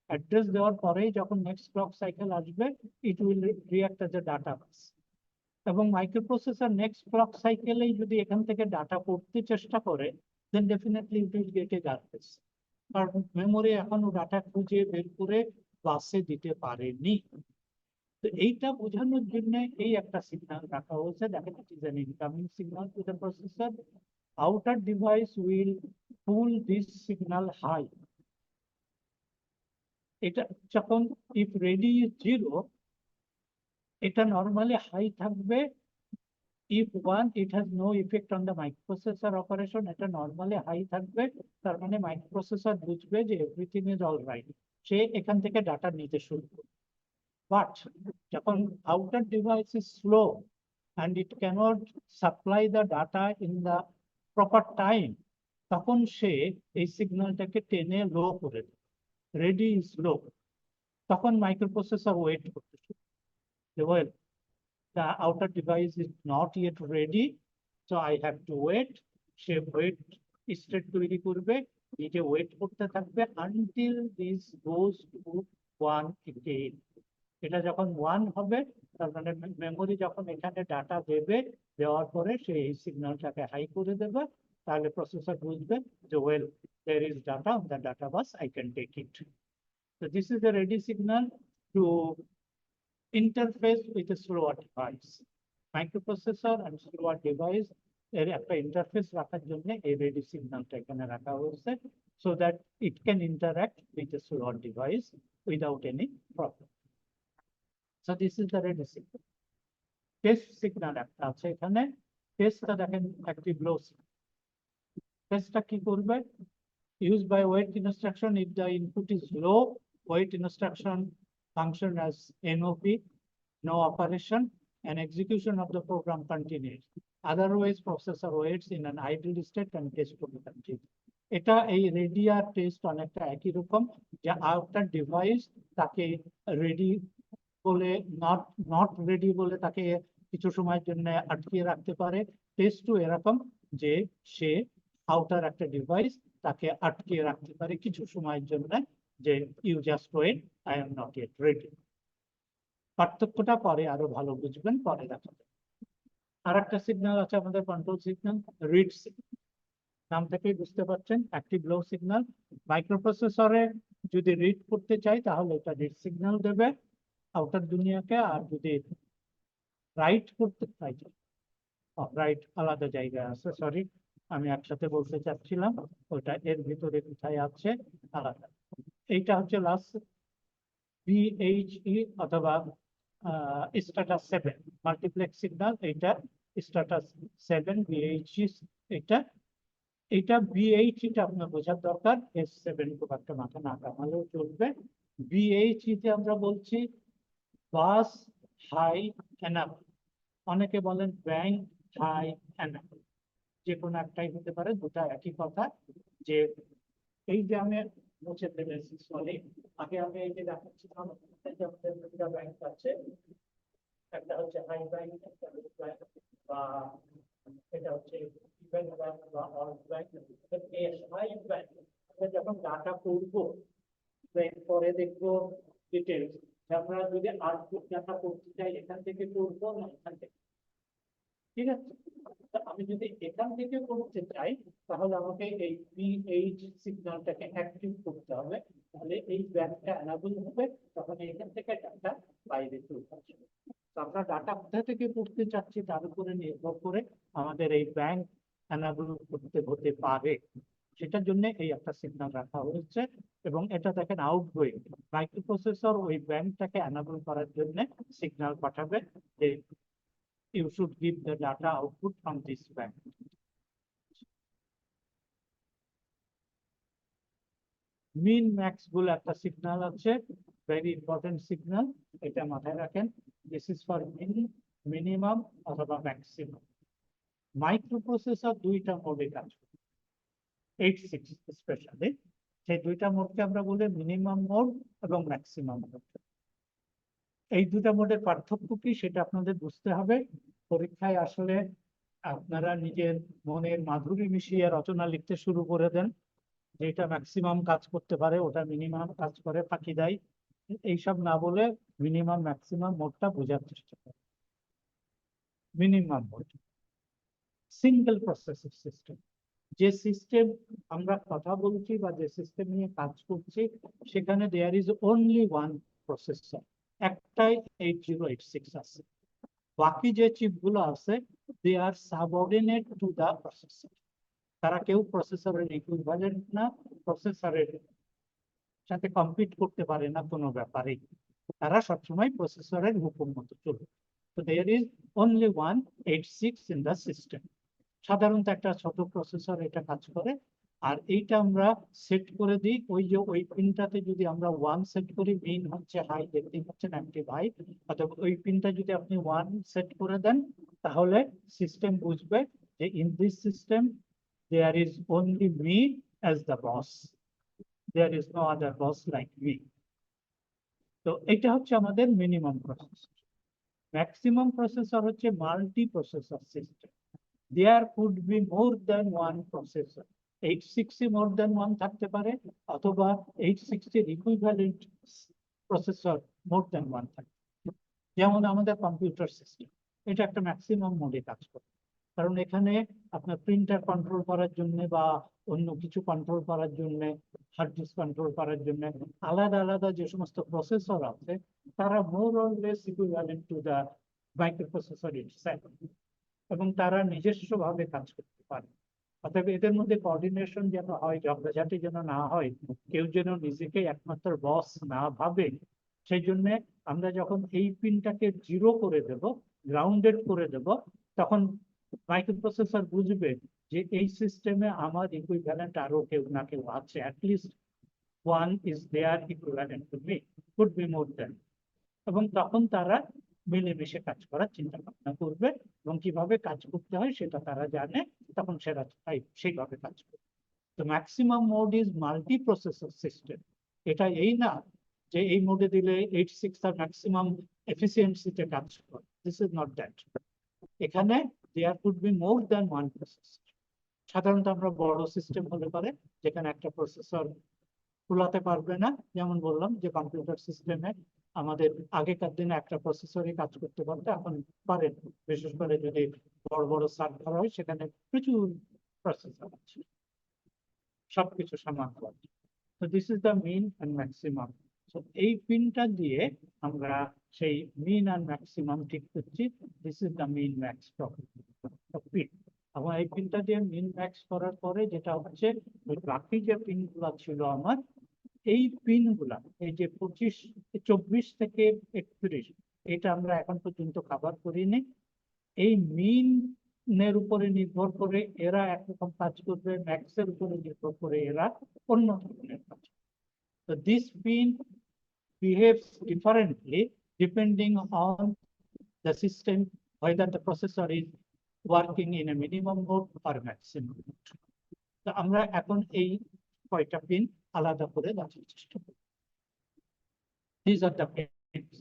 A: Address দেওয়ার পরেই যখন নেক্সট ক্লক সাইকেল আসবে, it will react as a data bus. এবং মাইক্রোপ্রসেসর নেক্সট ক্লক সাইকেলেই যদি এখান থেকে ডাটা পড়তে চেষ্টা করে, then definitely it will get a garbage, কারণ মেমোরি এখনো ডাটা খুঁজে বের করে বাসে দিতে পারেনি। তো এইটা বোঝানোর জন্য এই একটা সিগন্যাল রাখা হয়েছে, দেখেন it is an incoming signal to the processor. Outer device will pull this signal high. এটা যখন ইফ রেডি ইজ 0, এটা নরমালি হাই থাকবে। if 1, it has no effect on the microprocessor operation, এটা নরমালি হাই থাকবে, তার মানে microprocessor বুঝবে যে এভরিথিং ইজ অলরাইট, সে এখান থেকে ডাটা নিতে শুরু করবে। But যখন outer device is slow and it cannot supply the data in the proper time, তখন সে এই সিগন্যালটাকে টেনে লো করে দেবে, রেডি ইজ লো। তখন মাইক্রোপ্রসেসর ওয়েট করতে শুরু করবে, well, the outer device is not yet ready, so I have to wait. সে ওয়েট স্টেট তৈরি করবে, নিজে ওয়েট করতে থাকবে until this goes to 1 again. এটা যখন 1 হবে, তার মানে মেমোরি যখন এখানে ডাটা দেবে, দেওয়ার পরে সে এই সিগন্যালটাকে হাই করে দেবে, তাহলে প্রসেসর বুঝবে যে well, there is data on the data bus, I can take it. So this is the ready signal to interface with a slower device. Microprocessor and slower device এর একটা ইন্টারফেস রাখার জন্য এই রেডি সিগন্যালটা এখানে রাখা হয়েছে, so that it can interact with a slower device without any problem. So this is the ready signal. Test signal একটা আছে এখানে, টেস্টটা দেখেন active low signal. টেস্টটা কি করবে, used by wait instruction, if the input is low, wait instruction function as NOP, no operation, and execution of the program continues. Otherwise, processor waits in an idle state and test to be continued. এটা এই ready আর test অনেকটা একই রকম, যে outer device তাকে ready বলে not not ready বলে তাকে কিছু সময়ের জন্য আটকিয়ে রাখতে পারে। টেস্টও এরকম, যে সে আউটার একটা ডিভাইস তাকে আটকিয়ে রাখতে পারে কিছু সময়ের জন্য, যে you just wait, I am not yet ready. পার্থক্যটা পরে আরো ভালো বুঝবেন, পরে দেখা যাবে। আর একটা সিগন্যাল আছে আমাদের কন্ট্রোল সিগন্যাল, রিড সিগন্যাল। নাম থেকেই বুঝতে পারছেন অ্যাক্টিভ লো সিগন্যাল। মাইক্রোপ্রসেসরে যদি রিড করতে চাই তাহলে এটা রিড সিগন্যাল দেবে আউটার দুনিয়াকে, আর যদি রাইট করতে চাই, রাইট আলাদা জায়গায় আছে, সরি আমি একসাথে বলতে চাচ্ছিলাম, ওটা এর ভিতরে কোথায় আছে আলাদা। এইটা হচ্ছে লাস্ট বিএইচই অথবা স্ট্যাটাস 7 মাল্টিপ্লেক্স সিগন্যাল। এইটা স্ট্যাটাস 7 বিএইচই। এটা বিএইচইটা আপনার বোঝার দরকার, S7 খুব একটা মাথা না কামালেও চলবে। বিএইচইতে আমরা বলছি বাস হাই এনাবল, অনেকে বলেন ব্যাংক হাই এনাবল, যে কোনো একটাই হতে পারে, দুটা একই কথা। যে এই যে আমি মুছে ফেলেছি, সরি আগে আমি এই যে দেখাচ্ছিলাম, এই যে আমাদের দুটা ব্যাংক আছে, একটা হচ্ছে হাই ব্যাংক, একটা লো ব্যাংক, বা এটা হচ্ছে ইভেন ব্যাংক বা অল ব্যাংক। এই হাই ব্যাংক আমরা যখন ডাটা করবো, পরে দেখবো ডিটেলস, আমরা যদি আউটপুট ডাটা করতে চাই এখান থেকে করবো না এখান থেকে, ঠিক আছে? তো আমি যদি এখান থেকে করতে চাই তাহলে আমাকে এই পিএইচ সিগন্যালটাকে অ্যাক্টিভ করতে হবে, তাহলে এই ব্যাংকটা এনাবল হবে, তখন এখান থেকে ডাটা বাইরে চলে আসবে। তো আমরা ডাটা কোথা থেকে করতে চাচ্ছি তার উপরে নির্ভর করে আমাদের এই ব্যাংক এনাবল করতে হতে পারে, সেটার জন্য এই একটা সিগন্যাল রাখা হয়েছে। এবং এটা দেখেন আউটগোয়িং, মাইক্রোপ্রসেসর ওই ব্যাংকটাকে এনাবল করার জন্য সিগন্যাল পাঠাবে যে you should give the data output from this bank. Mean max বলে একটা সিগন্যাল আছে, ভেরি ইম্পর্টেন্ট সিগন্যাল, এটা মাথায় রাখেন। দিস ইজ ফর মিনিমাম অথবা ম্যাক্সিমাম। মাইক্রোপ্রসেসর দুইটা মোডে কাজ করে, 86 স্পেশালি, সেই দুইটা মোডকে আমরা বলি মিনিমাম মোড এবং ম্যাক্সিমাম মোড। এই দুটা মোডের পার্থক্য কি সেটা আপনাদের বুঝতে হবে। পরীক্ষায় আসলে আপনারা নিজের মনের মাধুরী মিশিয়ে রচনা লিখতে শুরু করে দেন, যেটা ম্যাক্সিমাম কাজ করতে পারে ওটা মিনিমাম কাজ করে ফাঁকি দেয়, এইসব না বলে মিনিমাম ম্যাক্সিমাম মোডটা বোঝার চেষ্টা করে। Minimum mode single processor system, যে সিস্টেম আমরা কথা বলছি বা যে সিস্টেম নিয়ে কাজ করছি সেখানে there is only one processor, একটাই 8086 আছে। বাকি যে চিপগুলো আছে they are subordinate to the processor, তারা কেউ প্রসেসরের ইকুইভ্যালেন্ট না, প্রসেসরের সাথে কম্পিট করতে পারে না কোনো ব্যাপারেই, তারা সবসময় প্রসেসরের হুকুম মতো চলবে। তো there is only 186 in the system. সাধারণত একটা ছোট প্রসেসর এটা কাজ করে, আর এইটা আমরা সেট করে দিই ওই যে ওই পিনটাতে যদি আমরা 1 সেট করি, মিন হচ্ছে হাই, দেখতে পাচ্ছেন অ্যাক্টিভ হাই, অথবা ওই পিনটা যদি আপনি 1 সেট করে দেন তাহলে সিস্টেম বুঝবে যে in this system there is only me as the boss, there is no other boss like me. তো এটা হচ্ছে আমাদের মিনিমাম প্রসেসর। ম্যাক্সিমাম প্রসেসর হচ্ছে multi processor system, there could be more than one processor, 860 more than one থাকতে পারে, অথবা 860 এর equivalent processor more than one থাকতে পারে। যেমন আমাদের কম্পিউটার সিস্টেম, এটা একটা ম্যাক্সিমাম মোডে কাজ করে, কারণ এখানে আপনার প্রিন্টার কন্ট্রোল করার জন্য বা অন্য কিছু কন্ট্রোল করার জন্য, হার্ড ডিস্ক কন্ট্রোল করার জন্য আলাদা আলাদা যে সমস্ত প্রসেসর আছে তারা more or less equivalent to the microprocessor itself, এবং তারা নিজস্ব ভাবে কাজ করতে পারে। অতএব এদের মধ্যে কোঅর্ডিনেশন যেন হয়, ঝগড়াঝাটি যেন না হয়, কেউ যেন নিজেকে একমাত্র বস না ভাবে, সেই জন্য আমরা যখন এই পিনটাকে 0 করে দেব, গ্রাউন্ডেড করে দেব, তখন মাইক্রোপ্রসেসর বুঝবে যে এই সিস্টেমে আমার ইকুইভ্যালেন্ট আরো কেউ না কেউ আছে, at least one is there equivalent to me, could be more than, এবং তখন তারা মিলেমিশে কাজ করার চিন্তা ভাবনা করবে এবং কিভাবে কাজ করতে হয় সেটা তারা জানে, তখন সেটা সেইভাবে কাজ করবে। তো maximum mode is multi processor system. এটা এই না যে এই মোডে দিলে 86 তার ম্যাক্সিমাম এফিসিয়েন্সিতে কাজ করে, দিস ইজ নট দ্যাট। এখানে there could be more than one processor. সাধারণত আমরা বড় সিস্টেম হলে পারে যেখানে একটা প্রসেসর কুলাতে পারবে না, যেমন বললাম যে কম্পিউটার সিস্টেমে আমাদের আগেকার দিনে একটা প্রসেসরই কাজ করতে পারতো, এখন পারে না। বিশেষ করে যদি বড় বড় সার্ভার হয় সেখানে প্রচুর প্রসেসর আছে সবকিছু সামাল দেওয়ার জন্য। তো this is the min and maximum. তো এই পিনটা দিয়ে আমরা সেই মিন অ্যান্ড ম্যাক্সিমাম ঠিক করছি। This is the mean max pin. এবং এই পিনটা দিয়ে মিন ম্যাক্স করার পরে যেটা হচ্ছে, ওই বাকি যে পিন গুলা ছিল আমার, এই পিন গুলা এই যে 24 থেকে 31, এটা আমরা এখন পর্যন্ত কভার করিনি। এই মিন এর উপরে নির্ভর করে এরা একরকম কাজ করবে, ম্যাক্স এর উপরে নির্ভর করে এরা অন্য ধরনের কাজ করবে। So this pin behaves differently depending on the system, whether the processor is working in a minimum mode or maximum mode. তো আমরা এখন এই কয়টা পিন আলাদা করে দেখার চেষ্টা করব। These are the pins.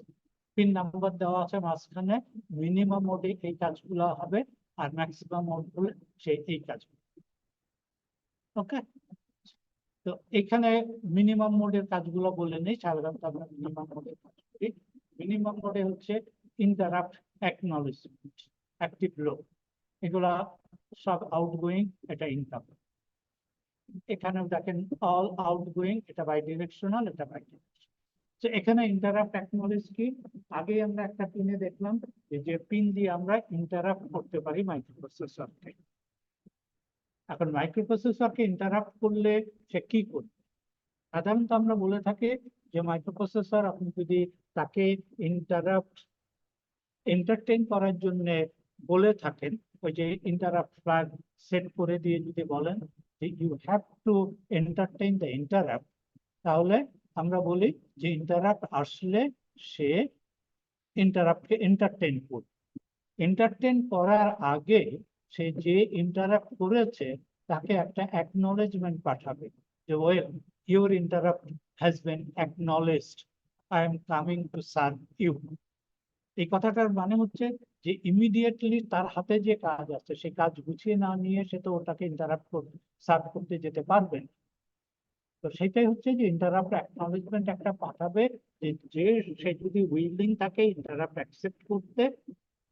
A: Pin number দেওয়া আছে মাঝখানে। মিনিমাম মোডে এই কাজগুলো হবে আর ম্যাক্সিমাম মোড হলে সেই এই কাজগুলো। ওকে, তো এখানে মিনিমাম মোডের কাজগুলো বলে নেই। সাধারণত আমরা মিনিমাম মোডের কাজ করি। মিনিমাম মোডে হচ্ছে ইন্টারাপ্ট, অ্যাকনলেজমেন্ট, অ্যাক্টিভ লো, এগুলা সব আউটগোয়িং, এটা ইনকাম। এখানে দেখেন অল আউটগোয়িং, এটা বাই ডিরেকশনাল, এটা বাই ডিরেকশনাল। তো এখানে ইন্টারাপ্ট অ্যাকনলেজ কি, আগে আমরা একটা পিনে দেখলাম যে পিন দিয়ে আমরা ইন্টারাপ্ট করতে পারি মাইক্রোপ্রসেসরকে। এখন মাইক্রোপ্রসেসরকে ইন্টারাপ্ট করলে সে কি করবে? সাধারণত আমরা বলে থাকি যে মাইক্রোপ্রসেসর আপনি যদি তাকে এন্টারটেইন করার জন্য বলে থাকেন, ওই যে ইন্টারাপ্ট ফ্ল্যাগ সেট করে দিয়ে যদি বলেন যে you have to entertain the interrupt, তাহলে আমরা বলি যে ইন্টারাপ্ট আসলে সে ইন্টারাপ্টকে এন্টারটেইন করবে। এন্টারটেইন করার আগে সে যে ইন্টারাপ্ট করেছে তাকে একটা অ্যাকনলেজমেন্ট পাঠাবে যে well, your interrupt has been acknowledged, I am coming to serve you. এই কথাটার মানে হচ্ছে যে ইমিডিয়েটলি তার হাতে যে কাজ আছে সেই কাজ গুছিয়ে না নিয়ে সে তো ওটাকে ইন্টারাপ্ট করতে, সার্ভ করতে যেতে পারবে না। তো সেটাই হচ্ছে যে ইন্টারাপ্ট অ্যাকনলেজমেন্ট একটা পাঠাবে, যে সে যদি উইলিং থাকে ইন্টারাপ্ট অ্যাকসেপ্ট করতে,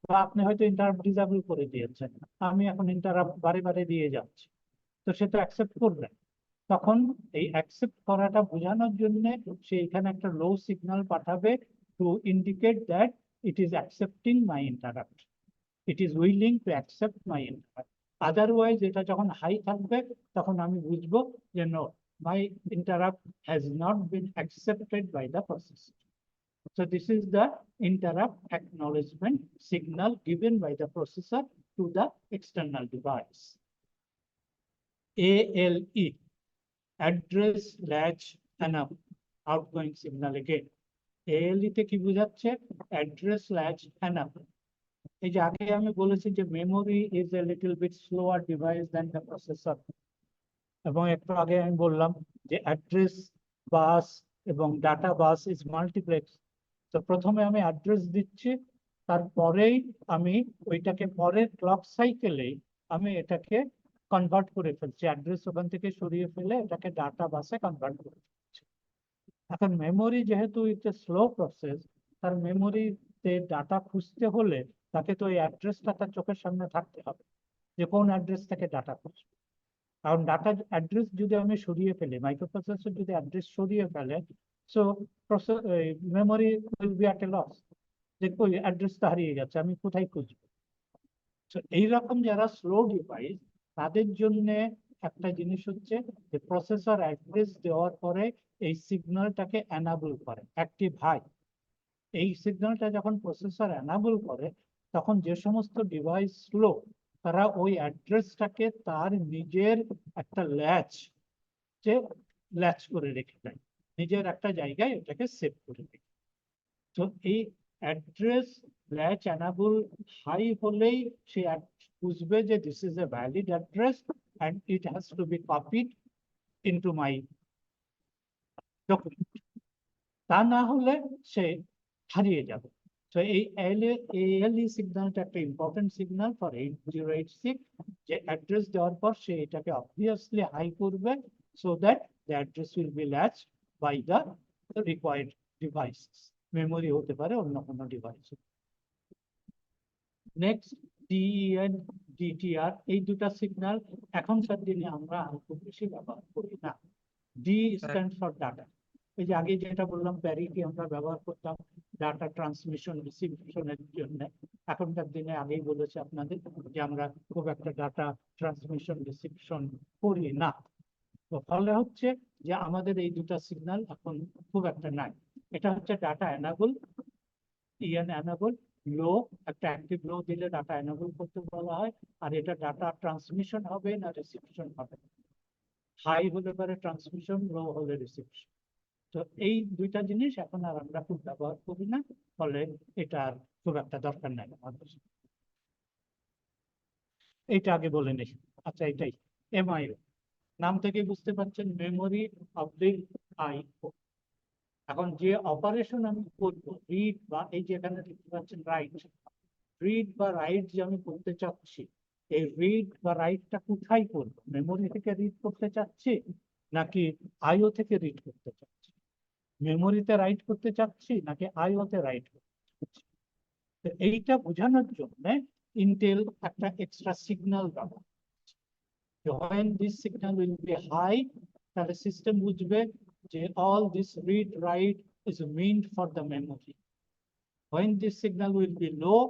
A: বা আপনি হয়তো ইন্টারাপ্ট ডিসেবল করে দিয়েছেন, আমি এখন ইন্টারাপ্ট বারে বারে দিয়ে যাচ্ছি, তো সে তো অ্যাকসেপ্ট করবে। তখন এই অ্যাকসেপ্ট করাটা বোঝানোর জন্য সে এখানে একটা লো সিগন্যাল পাঠাবে to indicate that it is accepting my interrupt, it is willing to accept my interrupt. Otherwise এটা যখন হাই থাকবে তখন আমি বুঝবো যে no, my interrupt has not been accepted by the processor. So this is the interrupt acknowledgement signal given by the processor to the external device. ALE, address latch enable, outgoing signal again. ALE তে কি বোঝাচ্ছে? Address latch enable. এই যে আগে আমি বলেছি যে memory is a little bit slower device than the processor, এবং একটু আগে আমি বললাম যে অ্যাড্রেস বাস এবং ডাটা বাস ইজ মাল্টিপ্লেক্স। তো প্রথমে আমি অ্যাড্রেস দিচ্ছি, তারপরেই আমি ওইটাকে পরের ক্লক সাইকেলে আমি এটাকে কনভার্ট করে ফেলছি, অ্যাড্রেস ওখান থেকে সরিয়ে ফেলে এটাকে ডাটা বাসে কনভার্ট করে ফেলছি। এখন মেমোরি যেহেতু এটা স্লো প্রসেস, তার মেমোরিতে ডাটা খুঁজতে হলে তাকে তো ওই অ্যাড্রেসটা তার চোখের সামনে থাকতে হবে যে কোন অ্যাড্রেস থেকে ডাটা খুঁজবে। কারণ ডাটা অ্যাড্রেস যদি আমি সরিয়ে ফেলি, মাইক্রোপ্রসেসর যদি অ্যাড্রেস সরিয়ে ফেলে, so memory will be at a loss, যে ওই অ্যাড্রেসটা হারিয়ে যাচ্ছে, আমি কোথায় খুঁজবো। তো এইরকম যারা স্লো ডিভাইস তাদের জন্য একটা জিনিস হচ্ছে যে প্রসেসর অ্যাড্রেস দেওয়ার পরে এই সিগন্যালটাকে এনাবল করে, অ্যাক্টিভ হয়। এই সিগন্যালটা যখন প্রসেসর এনাবল করে তখন যে সমস্ত ডিভাইস স্লো তারা ওই অ্যাড্রেসটাকে তার নিজের একটা ল্যাচ করে রেখে দেয়, নিজের একটা জায়গায় এটাকে সেভ করে দেয়। তো এই অ্যাড্রেস ল্যাচ এনাবল হাই হলেই সে বুঝবে যে this is a valid address and it has to be copied into my document. তা না হলে সে হারিয়ে যাবে। তো এই ALE সিগন্যালটা একটা ইম্পর্টেন্ট সিগন্যাল ফর 8086, যে অ্যাড্রেস দেওয়ার পর সে এটাকে অবভিয়াসলি হাই করবে so that the address will be latch by the required devices. Memory হতে পারে, অন্য কোনো ডিভাইস। নেক্সট DEN DTR, এই দুটা সিগন্যাল এখনকার দিনে আমরা আর খুব বেশি ব্যবহার করি না। D stand for data. এই যে আগে যেটা বললাম প্যারিটি আমরা ব্যবহার করতাম ডাটা ট্রান্সমিশন রিসিপশনের জন্য। এখনকার দিনে আগেই বলেছি আপনাদের যে আমরা খুব একটা ডাটা ট্রান্সমিশন রিসিপশন করি না। তো ফলে হচ্ছে যে আমাদের এই দুটা সিগন্যাল এখন খুব একটা নাই। এটা হচ্ছে ডাটা এনাবল, EN এনাবল। লো, একটা অ্যাক্টিভ লো দিলে ডাটা এনাবল করতে বলা হয়, আর এটা ডাটা ট্রান্সমিশন হবে না রিসিপশন হবে। হাই হলে পারে ট্রান্সমিশন, লো হলে রিসিপশন। তো এই দুইটা জিনিস এখন আর আমরা খুব ব্যবহার করি না, ফলে এটা আর খুব একটা দরকার নাই আমাদের। এইটা আগে বলে নিই। আচ্ছা, এটাই MIO। নাম থেকে বুঝতে পারছেন, মেমোরি অবলিক IO। এখন যে অপারেশন আমি করবো, রিড বা এই যে এখানে দেখতে পাচ্ছেন রাইট, রিড বা রাইট যে আমি করতে চাচ্ছি, এই রিড বা রাইটটা কোথায় করবো? মেমোরি থেকে রিড করতে চাচ্ছি নাকি IO থেকে রিড করতে চাচ্ছি? মেমোরিতে রাইট করতে চাচ্ছি নাকি IO তে রাইট করতে চাচ্ছি? তো এইটা বোঝানোর জন্য ইন্টেল একটা এক্সট্রা সিগন্যাল ব্যবহার করছে। when this signal will be high, তাহলে সিস্টেম বুঝবে যে all this read write is meant for the memory. When this signal will be low,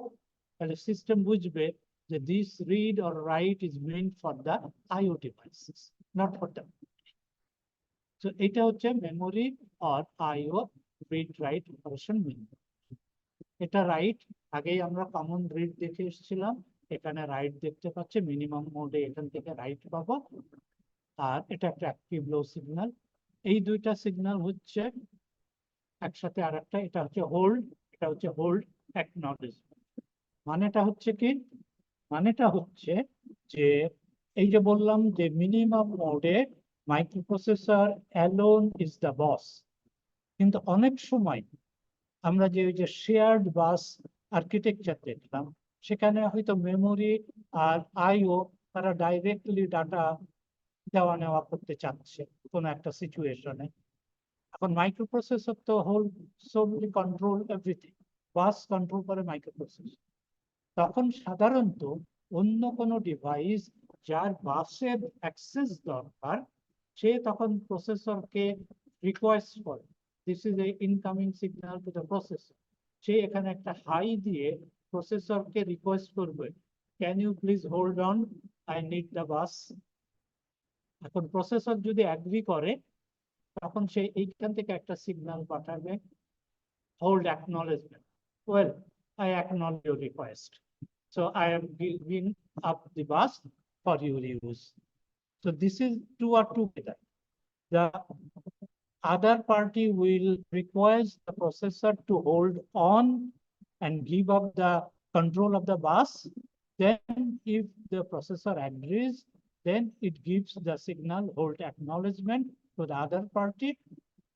A: তাহলে সিস্টেম বুঝবে যে this read or write is meant for the IO devices, not for the memory. So এটা হচ্ছে memory or IO read write operation memory. এটা right, আগেই আমরা common read দেখে এসেছিলাম, এখানে রাইট দেখতে পাচ্ছি, মিনিমাম মোডে এখান থেকে রাইট পাবো। আর এটা একটা অ্যাক্টিভ লো সিগন্যাল। এই দুইটা সিগন্যাল হচ্ছে একসাথে আর একটা, এটা হচ্ছে হোল্ড, এটা হচ্ছে হোল্ড অ্যাকনলেজমেন্ট। মানেটা হচ্ছে কি? মানেটা হচ্ছে যে এই যে বললাম যে মিনিমাম মোডে microprocessor alone is the boss, কিন্তু অনেক সময় আমরা যে ওই যে শেয়ার্ড বাস আর্কিটেকচার দেখলাম, সেখানে হয়তো মেমোরি আর IO তারা ডাইরেক্টলি ডাটা দেওয়া নেওয়া করতে চাচ্ছে কোনো একটা সিচুয়েশনে। এখন মাইক্রোপ্রসেসর তো হোল সোললি কন্ট্রোল এভরিথিং, বাস কন্ট্রোল করে মাইক্রোপ্রসেসর। তখন সাধারণত অন্য কোনো ডিভাইস যার বাসের অ্যাক্সেস দরকার, সে তখন প্রসেসরকে রিকোয়েস্ট করে this is a incoming signal to the processor. সে এখানে একটা হাই দিয়ে প্রসেসরকে রিকোয়েস্ট করবে, can you please hold on, I need the bus. এখন প্রসেসর যদি অ্যাগ্রি করে, তখন সে এইখান থেকে একটা সিগন্যাল পাঠাবে, hold acknowledgement. Well, I acknowledge your request. So I am giving up the bus for your use. So this is two or together. The other party will request the processor to hold on and give up the control of the bus. Then if the processor agrees, then it gives the signal hold acknowledgement to the other party,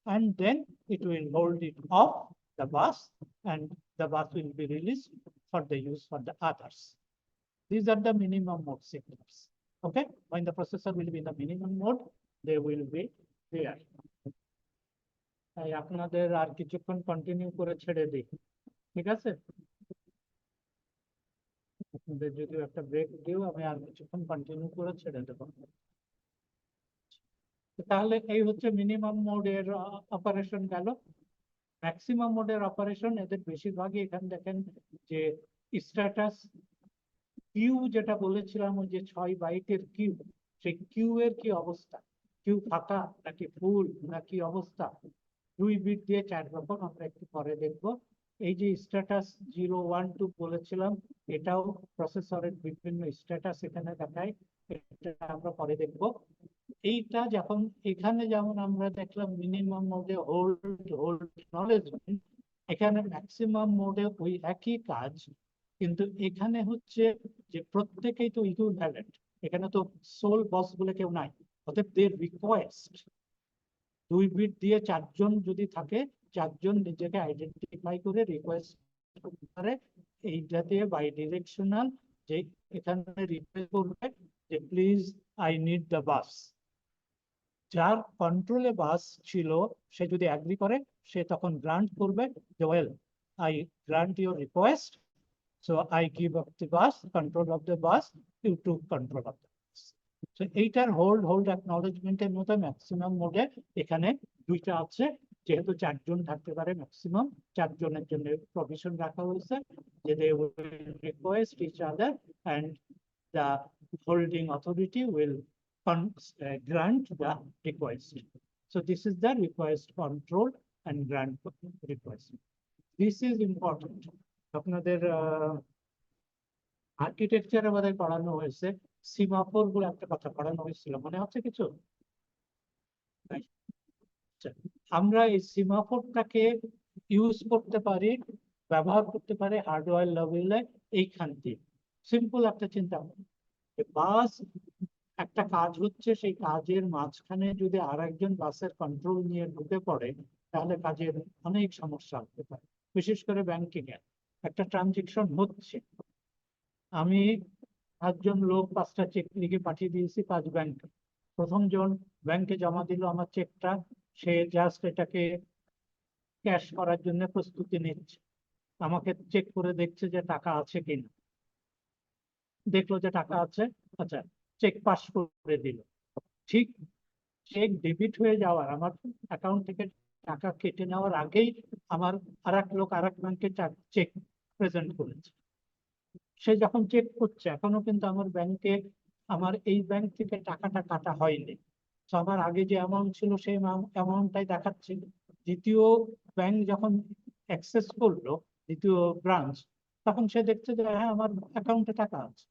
A: and then it will hold it off the bus, and the bus will be released for the use for the others. These are the minimum mode signals. Okay, when the processor will be in the minimum mode, they will be there. তাই আপনাদের আর কিছুক্ষণ continue করে ছেড়ে দিই, ঠিক আছে? আপনাদের যদি একটা ব্রেক দিও, আমি আর কিছুক্ষণ কন্টিনিউ করে ছেড়ে দেবো। তাহলে এই হচ্ছে মিনিমাম মোডের অপারেশন গেল। ম্যাক্সিমাম মোডের অপারেশন, এদের বেশিরভাগই এখানে দেখেন যে স্ট্যাটাস কিউ, যেটা বলেছিলাম ওই যে 6 বাইটের কিউ, সেই কিউ এর কি অবস্থা, কিউ ফাঁকা নাকি ফুল নাকি অবস্থা, 2 বিট দিয়ে 4 রকম আমরা একটু পরে দেখবো। এই যে স্ট্যাটাস 0, 1, 2 বলেছিলাম, এটাও প্রসেসরের বিভিন্ন স্ট্যাটাস এখানে দেখায়, এটা আমরা পরে দেখবো। এইটা যখন এখানে যেমন আমরা দেখলাম মিনিমাম মোডে হোল্ড হোল্ড নলেজমেন্ট, এখানে ম্যাক্সিমাম মোডে ওই একই কাজ, কিন্তু এখানে হচ্ছে যে প্রত্যেকেই তো ইকুইভ্যালেন্ট, এখানে তো সোল বস বলে কেউ নাই, অতএব দের রিকোয়েস্ট 2 বিট দিয়ে 4জন যদি থাকে, 4জন নিজেকে আইডেন্টিফাই করে রিকোয়েস্ট করতে পারে এইটাতে বাই ডিরেকশনাল, যে এখানে রিকোয়েস্ট করবে যে প্লিজ আই নিড দ্য বাস। যার কন্ট্রোলে বাস ছিল সে যদি অ্যাগ্রি করে, সে তখন গ্রান্ট করবে যে well, I grant your request, so I give up the bus, control of the bus, you took control of the bus. তো এইটার হোল্ড অ্যাকনলেজমেন্টের মতো ম্যাক্সিমাম মোডে এখানে দুইটা আছে, যেহেতু 4জন থাকতে পারে ম্যাক্সিমাম, 4জনের জন্য প্রভিশন রাখা হয়েছে যে they will request each other and the holding authority will grant the request. So this is the request control and grant request. This is important. আপনাদের আর্কিটেকচারে বোধহয় পড়ানো হয়েছে, সিমাফোর বলে একটা কথা পড়ানো হয়েছিল, মনে হচ্ছে কিছু? আচ্ছা, আমরা এই সিমাফোরটাকে ইউজ করতে পারি, ব্যবহার করতে পারি হার্ডওয়্যার লেভেলে এইখান দিয়ে। সিম্পল একটা চিন্তা, বাস একটা কাজ হচ্ছে, সেই কাজের মাঝখানে যদি আরেকজন বাসের কন্ট্রোল নিয়ে ঢুকে পড়ে, তাহলে কাজের অনেক সমস্যা হতে পারে। বিশেষ করে ব্যাংকিং এ একটা ট্রানজেকশন হচ্ছে, আমি 5জন লোক 5টা চেক লিখে পাঠিয়ে দিয়েছি 5 ব্যাংকে। প্রথম জন ব্যাংকে জমা দিল আমার চেকটা, সে জাস্ট এটাকে ক্যাশ করার জন্য প্রস্তুতি নিচ্ছে, আমাকে চেক করে দেখছে যে টাকা আছে কিনা, দেখলো যে টাকা আছে, আচ্ছা চেক পাস করে দিল। ঠিক চেক ডেবিট হয়ে যাওয়ার, আমার অ্যাকাউন্ট থেকে টাকা কেটে নেওয়ার আগেই আমার আরেক লোক আরেক ব্যাংকে চেক প্রেজেন্ট করেছে। সে যখন চেক করছে, এখনো কিন্তু আমার ব্যাংকে, আমার এই ব্যাংক থেকে টাকাটা কাটা হয়নি, তো আমার আগে যে অ্যামাউন্ট ছিল সেই অ্যামাউন্টটাই দেখাচ্ছে। দ্বিতীয় ব্যাংক যখন অ্যাক্সেস করলো, দ্বিতীয় ব্রাঞ্চ, তখন সে দেখছে যে হ্যাঁ আমার অ্যাকাউন্টে টাকা আছে,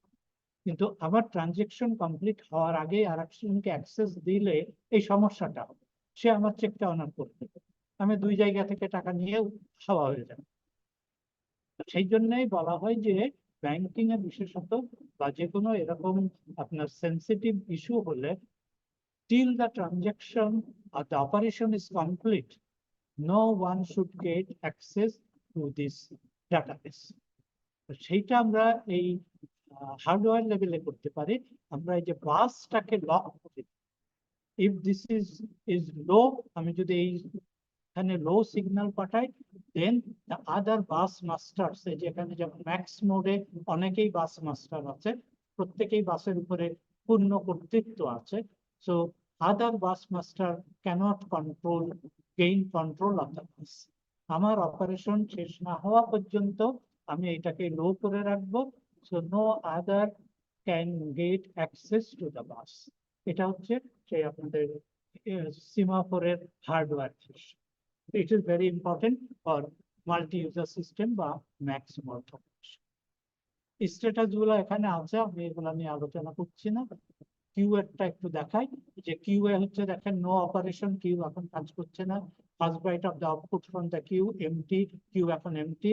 A: কিন্তু আমার ট্রানজেকশন কমপ্লিট হওয়ার আগে আরেকজনকে অ্যাক্সেস দিলে এই সমস্যাটা হবে, সে আমার চেকটা অনার করে দেবে, আমি 2 জায়গা থেকে টাকা নিয়েও হাওয়া হয়ে যাবে। সেই জন্যই বলা হয় যে ব্যাংকিং এ বিশেষত বা যে কোনো এরকম আপনার সেন্সিটিভ ইস্যু হলে, till the transaction or the operation is complete, no one should get access to this database. সেইটা আমরা এই হার্ডওয়্যার লেভেলে করতে পারি। আমরা এই যে বাসটাকে লক করি, ইফ দিস ইজ লো, আমি যদি এখানে লো সিগন্যাল পাঠাই, দেন দ্য আদার বাস মাস্টার্স, এই যে এখানে যেমন ম্যাক্স মোডে অনেকেই বাস মাস্টার আছে, প্রত্যেকেই বাসের উপরে পূর্ণ কর্তৃত্ব আছে, so other bus master cannot gain control of the bus. আমার অপারেশন শেষ না হওয়া পর্যন্ত আমি এটাকে লো করে রাখবো, so no other can get access to the bus. এটা হচ্ছে সেই আপনাদের সিমাফোরের hardware. It is very important for multi-user system বা ম্যাক্স মোড। স্ট্যাটাস গুলো এখানে আছে, আমি এগুলো নিয়ে আলোচনা করছি না। কিউ এরটা একটু দেখাই, যে কিউ এ হচ্ছে দেখেন নো অপারেশন, কিউ এখন কাজ করছে না, first byte of the output from the queue empty, queue এখন এমটি,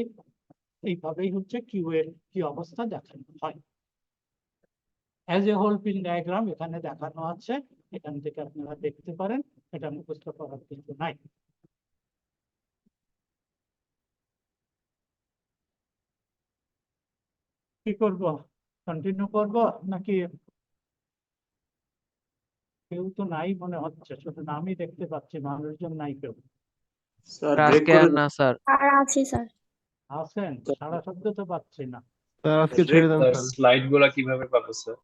A: এইভাবেই হচ্ছে কিউ এর কি অবস্থা দেখানো হয়। As a whole pin diagram এখানে দেখানো আছে, এখান থেকে আপনারা দেখতে পারেন, এটা মুখস্থ করার কিছু নাই। কি করব, কন্টিনিউ করব নাকি? কেউ তো নাই মনে হচ্ছে, শুধু নামই দেখতে পাচ্ছি, মানুষজন নাই কেউ।
D: স্যার
C: স্যার
D: ব্রেক
C: আজকে আর
D: করে
C: না স্যার।
B: আর আছি স্যার।
A: আছেন? সারা শব্দ তো পাচ্ছি না।
E: স্যার আজকে ছেড়ে দেন
F: স্যার
E: স্যার।
F: স্লাইড গুলা কিভাবে পাবো স্যার?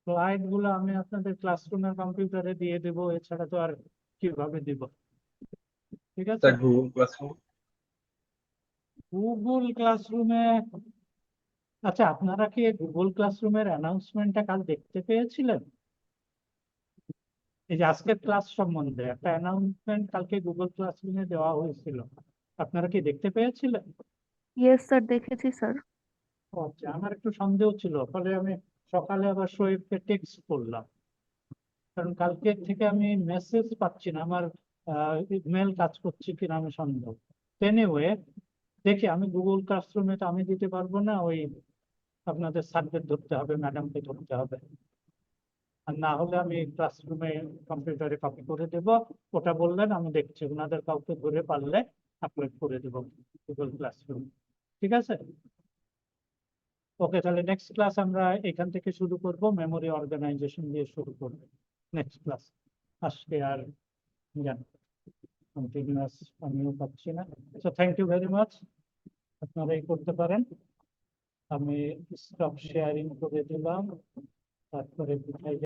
A: স্লাইড গুলো আমি আপনাদের ক্লাসরুমের কম্পিউটারে দিয়ে দেবো, এছাড়া তো আর কিভাবে দিব? ঠিক আছে,
F: স্যার গুগল ক্লাসরুম।
A: গুগল ক্লাসরুমে, আচ্ছা আপনারা কি গুগল ক্লাসরুমের অ্যানাউন্সমেন্টটা কাল দেখতে পেয়েছিলেন? এই যে আজকের ক্লাস সম্বন্ধে একটা অ্যানাউন্সমেন্ট কালকে গুগল ক্লাসরুমে দেওয়া হয়েছিল, আপনারা কি দেখতে পেয়েছিলেন?
B: ইয়েস স্যার, দেখেছি স্যার।
A: ও আচ্ছা, আমার একটু সন্দেহ ছিল, ফলে আমি সকালে আবার শোয়েবকে টেক্সট করলাম, কারণ কালকে থেকে আমি মেসেজ পাচ্ছি না, আমার মেল কাজ করছে কিনা আমি সন্দেহ। এনিওয়ে দেখি, আমি গুগল ক্লাসরুমে তো আমি দিতে পারবো না, ওই আপনাদের স্যারদের ধরতে হবে, ম্যাডামকে ধরতে হবে। আর না হলে আমি ক্লাসরুমে কম্পিউটারে কপি করে দেব। ওটা বললেন, আমি দেখছি ওনাদের কাউকে ধরে পারলে আপলোড করে দেব গুগল ক্লাসরুম। ঠিক আছে? ওকে, তাহলে নেক্সট ক্লাস আমরা এখান থেকে শুরু করব, মেমোরি অর্গানাইজেশন দিয়ে শুরু করব নেক্সট ক্লাস। আজকে আর জান কন্টিনিউয়াস আমিও পাচ্ছি না। So thank you very much, আপনারাই করতে পারেন। আমি স্টপ শেয়ারিং করে দিলাম, তারপরে কোথায়